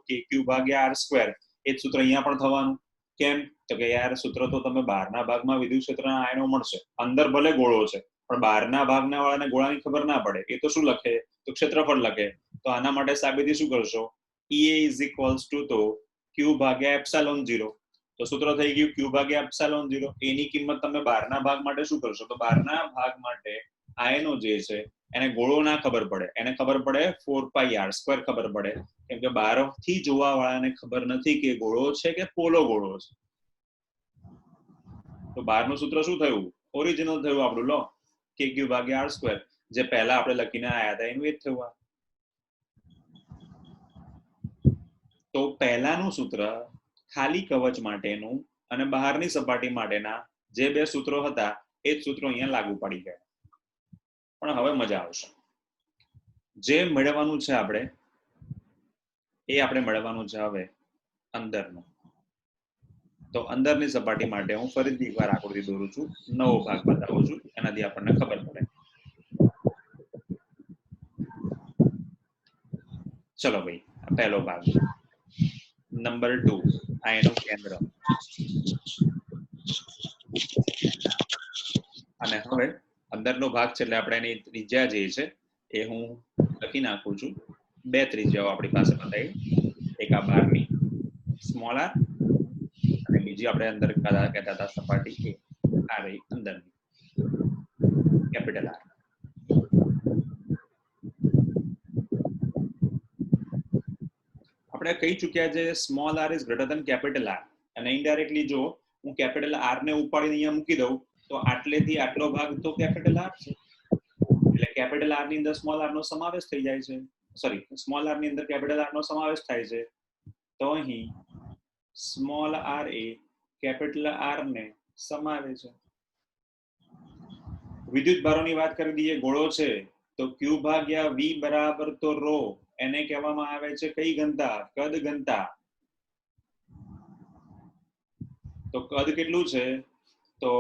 kq/r², એ જ સૂત્ર અહીંયા પણ થવાનું. કેમ? તો કે યાર સૂત્ર તો તમે બહારના ભાગમાં વિદ્યુત ક્ષેત્રના આયનો મળશે, અંદર ભલે ગોળો છે પણ બહારના ભાગના વાળાને ગોળાની ખબર ના પડે, એ તો શું લખે? તો ક્ષેત્રફળ લખે. તો આના માટે સાબિતી શું કરશો? EA = q/ε0. તો સૂત્ર થઈ ગયું q/ε0. એની કિંમત તમે બહારના ભાગ માટે શું કરશો? તો બહારના ભાગ માટે આયનો જે છે એને ગોળો ના ખબર પડે, એને ખબર પડે 4πr² ખબર પડે, કેમ કે બહારથી જોવા વાળાને ખબર નથી કે ગોળો છે કે પોલો ગોળો છે. તો બહારનું સૂત્ર શું થયું? ઓરિજિનલ થયું આપણું, લો, kq/r², જે પહેલા આપણે લખીને આયા હતા એનું એ જ થયું. તો પહેલાનું સૂત્ર ખાલી કવચ માટેનું અને બહારની સપાટી માટેના જે 2 સૂત્રો હતા એ જ સૂત્રો અહીંયા લાગુ પડી ગયા. પણ હવે મજા આવશે. જે મેળવવાનું છે આપણે મેળવવાનું છે હવે અંદરનું. તો અંદરની સપાટી માટે હું ફરીથી એકવાર આકૃતિ દોરું છું, નવો ભાગ બતાવું છું, એનાથી આપણને ખબર પડે. ચલો ભાઈ, પહેલો ભાગ નંબર 2, આયનનું કેન્દ્ર. અને હવે અંદરનો ભાગ છે એટલે આપણે એની ત્રિજ્યા જે છે એ હું લખી નાખું છું. 2 ત્રિજ્યાઓ આપણી પાસે બતાવી, એક આ બહારની સ્મોલ આર અને બીજી આપણે અંદર કહેતા હતા સપાટી આ રહી અંદરની કેપિટલ આર. આપણે કહી ચૂક્યા છે small R is greater than capital R, અને ઇનડાયરેક્ટલી જો હું કેપિટલ આર ને ઉપાડીને અહીંયા મૂકી દઉં તો આટલેથી આટલો ભાગ તો કેપિટલ આર છે, એટલે કેપિટલ આર ની અંદર સ્મોલ આર નો સમાવેશ થઈ જાય છે. સોરી, સ્મોલ આર ની અંદર કેપિટલ આર નો સમાવેશ થાય છે. તો અહીં સ્મોલ આર એ કેપિટલ આર ને સમાવે છે. વિદ્યુત ભારોની વાત કરી દઈએ. ગોળો છે તો q/v બરાબર તો ρ, એને કહેવામાં આવે છે કઈ ઘનતા? કદ ઘનતા. તો કદ કેટલું છે તો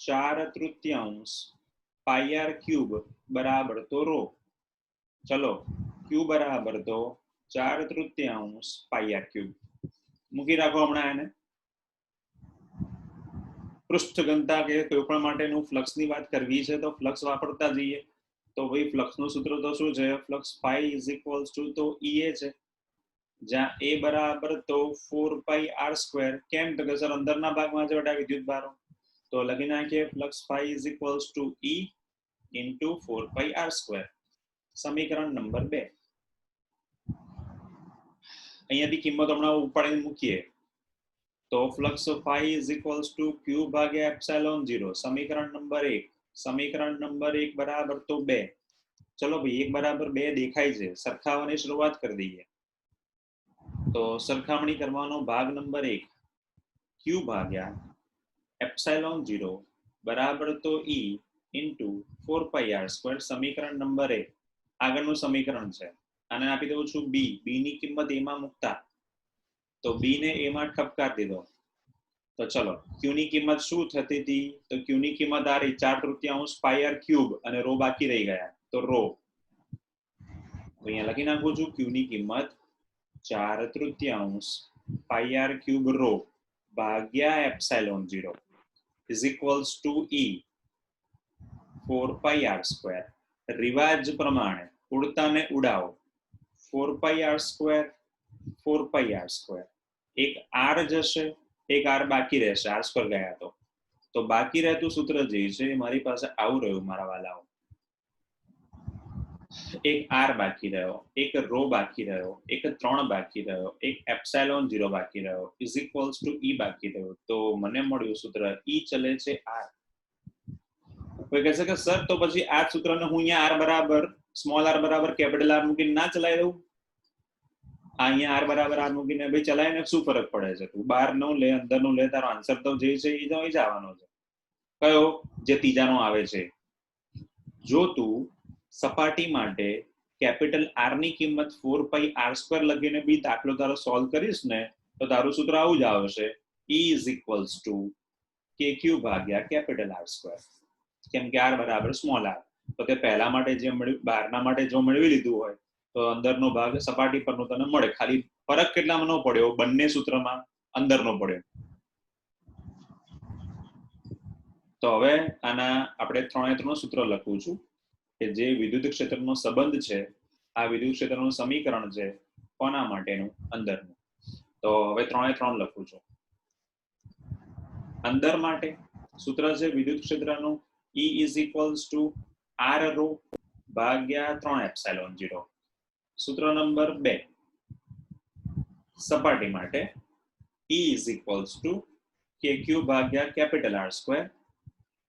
4/3 પાઈ આર ક્યુબ બરાબર તો રો. ચલો ક્યુ બરાબર તો 4/3 પાઈ આર ક્યુબ મૂકી રાખો હમણાં એને. પૃષ્ઠ ઘનતા કે કોઈ પણ માટેનું ફ્લક્સની વાત કરવી છે તો ફ્લક્સ વાપરતા જઈએ. તો ભાઈ ફ્લક્સનું સૂત્ર તો શું છે, flux phi is equals to તો ઈએ છે, જ્યાં એ બરાબર તો 4 પાઈ આર સ્ક્વેર. કેમ તો કે સર અંદરના ભાગમાં છે બેટા વિદ્યુત ભારો, તો લખી નાખીએ flux phi is equals to E into 4 pi R square. સમીકરણ નંબર 2. અહીંયાથી કિંમત હમણાં ઉપાડીને મૂકીએ તો flux phi is equals to Q ભાગ્યા એપ્સિલોન 0. સમીકરણ નંબર 1. સમીકરણ નંબર 1 બરાબર તો 2. ચલો ભાઈ 1 બરાબર 2 દેખાય છે, સરખાવવાની શરૂઆત કરી દઈએ. તો સરખામણી કરવાનો ભાગ નંબર 1 ક્યુ ભાગ્યા એપ્સિલોન 0 બરાબર તો ઈ ઇન્ટુ 4 પાઈ આર સ્ક્વેર. સમીકરણ નંબર 1 આગળનું સમીકરણ છે, આને આપી દઉં છું બી. બી ની કિંમત એમાં મૂકતા તો બી ને એમાં ઠપકાર દીધો. તો ચલો ક્યુ ની કિંમત શું થતી હતી તો ક્યુ ની કિંમત આ રહી 4/3 પાઈ આર ક્યુબ અને રો બાકી રહી ગયા તો રો. તો અહીંયા લખી નાખું છું ક્યુ ની કિંમત 4/3 પાઈ આર ક્યુબ રો ભાગ્યા epsilon 0 is equals to E 4 pi R square. રિવાજ પ્રમાણે ઉડતાને ઉડાવો. 4 pi R square 4 pi R square. એક આર જશે, એક આર બાકી રહેશે, આર સ્ક્વેર ગયા તો બાકી રહેતું સૂત્ર જે છે મારી પાસે આવું રહ્યું મારા વાલાઓ. એક આર બાકી રહ્યો, એક રો બાકી રહ્યો, એક 3 બાકી રહ્યો, એક એપ્સિલોન 0 બાકી રહ્યો ઇઝ ઇક્વલ્સ ટુ ઈ બાકી રહ્યો. તો મને મળ્યું સૂત્ર ઈ ચલે છે આર. કોઈ કહેશે કે સર તો પછી આ સૂત્રને હું અહીંયા આર બરાબર સ્મોલ આર બરાબર કેપિટલ આર મૂકીને ના ચલાવી દઉં. અહીંયા આર બરાબર આર મૂકીને ભાઈ ચલાવીને શું ફરક પડે છે? તું બહાર નું લે અંદર નું લે, તારો આન્સર તો જે છે એ જ આવવાનો છે. કયો? જે ત્રીજાનો આવે છે. જો તું સપાટી માટે કેપિટલ આર ની કિંમત 4 પાઈ આર સ્ક્વેર લખીને બી દાખલો તારો સોલ્વ કરીશ ને તો તારું સૂત્ર આવું જ આવશે E is equals two KQ ભાગ્યા કેપિટલ આર સ્ક્વેર. કેમ કે આર બરાબર સ્મોલ આર. તો તે પહેલા માટે જે મળ્યું, બહારના માટે જો મેળવી લીધું હોય તો અંદરનો ભાગ સપાટી પરનો તને મળે. ખાલી ફરક કેટલામાં ન પડ્યો, બંને સૂત્રમાં અંદરનો પડ્યો. તો હવે આના આપણે 3 સૂત્ર લખું છું કે જે વિદ્યુત ક્ષેત્રનો સંબંધ છે, આ વિદ્યુત ક્ષેત્રનું સમીકરણ છે કોના માટેનું? અંદરનું. તો હવે 3 લખું છું. અંદર માટે સૂત્ર છે વિદ્યુત ક્ષેત્રનું E is equals to R rho ભાગ્યા 3 એપ્સિલોન 0. સૂત્ર નંબર 2 સપાટી માટે E is equals two KQ ભાગ્યા કેપિટલ R સ્ક્વેર.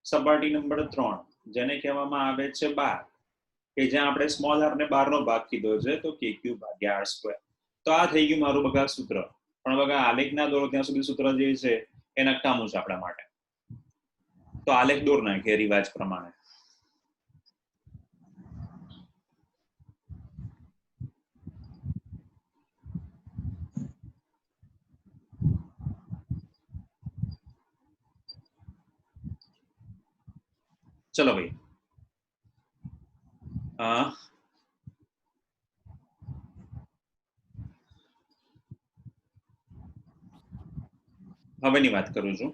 સપાટી નંબર 3 જેને કહેવામાં આવે છે 12, કે જ્યાં આપણે સ્મોલ આર ને 12 નો ભાગ કીધો છે તો KQ ભાગ્યા R સ્ક્વેર. તો આ થઈ ગયું મારું બગા સૂત્ર. પણ બગા આલેખ ના દોરો ત્યાં સુધી સૂત્ર જે છે એ નકામું છે આપણા માટે. તો આલેખ દોર નાખીએ રિવાજ પ્રમાણે. ચલો ભાઈ, હવેની વાત કરું છું.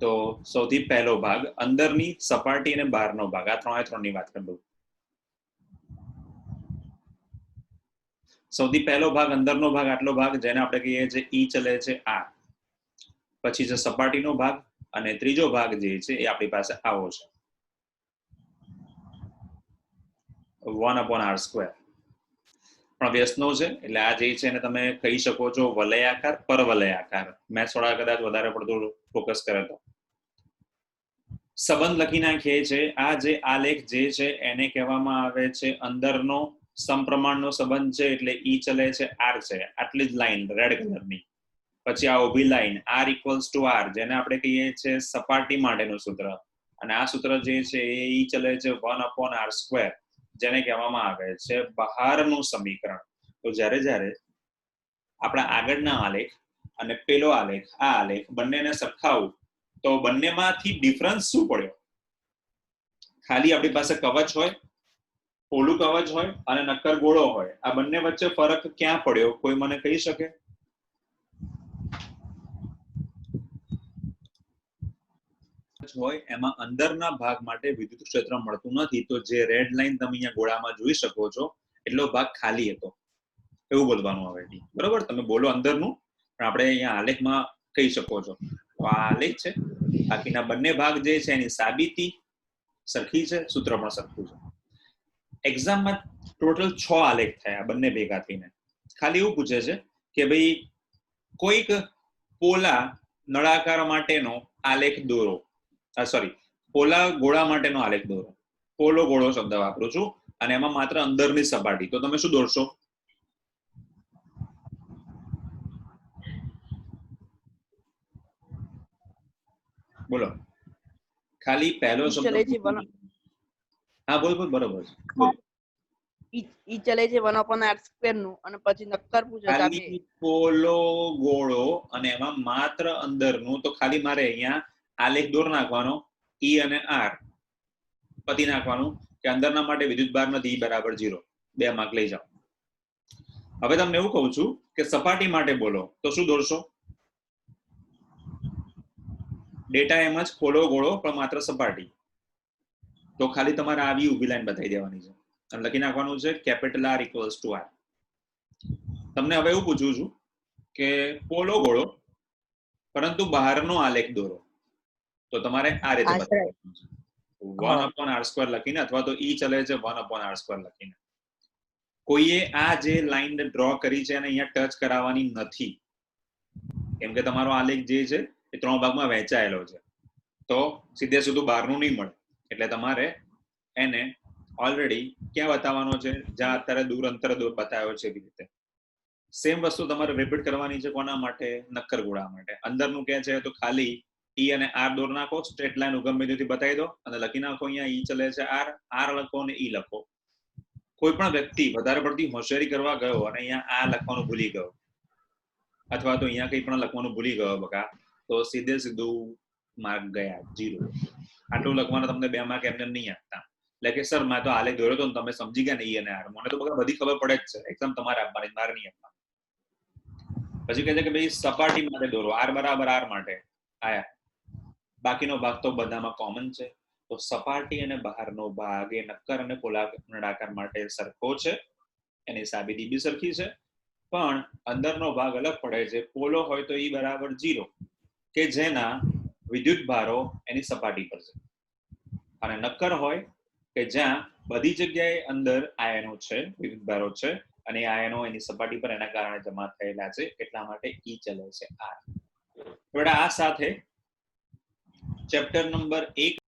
તો સૌથી પહેલો ભાગ અંદરની સપાટી અને બહારનો ભાગ, આ 3 ની વાત કરું. સૌથી પહેલો ભાગ અંદરનો ભાગ, આટલો ભાગ જેને આપણે કહીએ છીએ ઈ ચલે છે આર. પછી છે સપાટીનો ભાગ અને ત્રીજો ભાગ જે છે એ આપણી પાસે આવો છે 1/r સ્ક્વેર. પણ વ્યસ્તનો છે એટલે આ જે છે એને તમે કહી શકો છો વલયાકાર, પરવલયાકાર. મેં થોડા કદાચ વધારે પડતું ફોકસ કરે તો સંબંધ લખી નાખીએ છે. આ જે આલેખ જે છે એને કહેવામાં આવે છે અંદરનો સમપ્રમાણનો સંબંધ છે, એટલે ઈ ચલે છે આર છે, આટલી જ લાઈન રેડ કલરની. પછી આ ઊભી line R equals to R જેને આપણે કહીએ છીએ સપાટી માટેનું સૂત્ર, અને આ સૂત્ર જે છે એ ઈ ચલે છે 1/r સ્ક્વેર જેને કહેવામાં આવે છે બહારનું સમીકરણ. તો જ્યારે આપણા આગળના આલેખ અને પેલો આલેખ આ આલેખ બંનેને સરખાવું તો બંનેમાંથી ડિફરન્સ શું પડ્યો? ખાલી આપણી પાસે કવચ હોય, પોલું કવચ હોય અને નક્કર ગોળો હોય, આ બંને વચ્ચે ફરક ક્યાં પડ્યો? કોઈ મને કહી શકે? હોય એમાં અંદરના ભાગ માટે વિદ્યુત ક્ષેત્ર મળતું નથી, તો જે રેડ લાઈન તમે અહીંયા ગોળામાં જોઈ શકો છો એટલો ભાગ ખાલી હતો, એવું બોલવાનું આવે. બરોબર, તમે બોલો અંદરનું, પણ આપણે અહીંયા આલેખમાં કહી શકો છો. તો આ આલેખ છે, બાકીના બંને ભાગ જે છે એની સાબિતી સરખી છે, સૂત્ર પણ સરખું છે. એક્ઝામમાં ટોટલ 6 આલેખ થયા બંને ભેગા થઈને. ખાલી એવું પૂછે છે કે ભાઈ કોઈક પોલા નળાકાર માટેનો આલેખ દોરો, સોરી પોલા ગોળા માટેનો આલેખ દોરો. પોલો ગોળો શબ્દ વાપરું છું અને એમાં માત્ર અંદરની સપાટી, તો તમે શું દોરશો? બોલો. ખાલી પહેલો ઈ ચલે છે શબ્દ. હા બોલ બોલ, બરોબર છે, બોલ. ઈ ચલે છે 1/r² નું, અને પછી નક્કર પૂછે છે આપણે ખાલી પોલો ગોળો અને એમાં માત્ર અંદરનું, તો ખાલી મારે અહીંયા આલેખ દોર નાખવાનો, ઈ અને આર પતિ નાખવાનું કે અંદરના માટે વિદ્યુત ભાર નથી, બરાબર 0. 2 માર્ક લઈ જાઓ. હવે તમને એવું કહું છું કે સપાટી માટે બોલો તો શું દોરશો? ડેટા એમ જ પોલો ગોળો પણ માત્ર સપાટી, તો ખાલી તમારે આવી ઊભી લાઈન બતાવી દેવાની છે અને લખી નાખવાનું છે કેપિટલ R = R. તમને હવે એવું પૂછું છું કે પોલો ગોળો પરંતુ બહારનો આલેખ દોરો, તો તમારે આ રીતે બતાવવાનું છે, 1/r² લખીને, અથવા તો ઈ ચલે છે 1/r² લખીને. કોઈએ આ જે લાઈન ડ્રો કરી છે એને અહીંયા ટચ કરાવવાની નથી, કેમ કે તમારો આલેખ જે છે એ 3 ભાગમાં વહેંચાયેલો છે, તો સીધે સીધું બહારનું નહીં મળે. એટલે તમારે એને ઓલરેડી ક્યાં બતાવવાનો છે, જ્યાં અત્યારે દૂર અંતર બતાવ્યો છે એવી રીતે. સેમ વસ્તુ તમારે રિપીટ કરવાની છે. કોના માટે? નક્કર ગોળા માટે. અંદરનું કે છે તો ખાલી ઈ અને આર દોર નાખો, સ્ટ્રેટ લાઈન ઉગમ બિંદુથી બતાવી દો અને લખી નાખો અહીંયા ઈ ચલે છે આર લખો અને ઈ લખો. કોઈ પણ વ્યક્તિ વધારે પડતી હોશિયારી કરવા ગયો અને અહીંયા આ લખવાનું ભૂલી ગયો, અથવા તો અહીંયા કંઈ પણ લખવાનું ભૂલી ગયો બકા, તો સીધે સીધું માર્ક ગયા 0. આટલું લખવાનું તમને 2 માર્ક એમને નહીં આપતા. એટલે કે સર મેં તો આલેખ દોર્યો તો તમે સમજી ગયા ને ઈ અને આર, મને તો બકા બધી ખબર પડે જ છે, એક્ઝામ તમારે આપવાની, મારે નહીં આપવાની. પછી કહે છે કે ભાઈ સપાટી માટે દોરો, r બરાબર r માટે આયા, બાકીનો ભાગ તો બધામાં કોમન છે, તો સપાટી અને બહારનો ભાગ એ નક્કર અને પોલા નળાકાર માટે સરખો છે, એની સાબિતી બી સરખી છે. પણ અંદરનો ભાગ અલગ પડે છે. પોલો હોય તો ઈ બરાબર 0, કે જેના વિદ્યુત ભારો એની સપાટી પર છે, અને નક્કર હોય કે જ્યાં બધી જગ્યાએ અંદર આયનો છે, વિદ્યુત ભારો છે, અને આયનો એની સપાટી પર એના કારણે જમા થયેલા છે, એટલા માટે ઈ ચલે છે R. આ સાથે ચેપ્ટર નંબર 1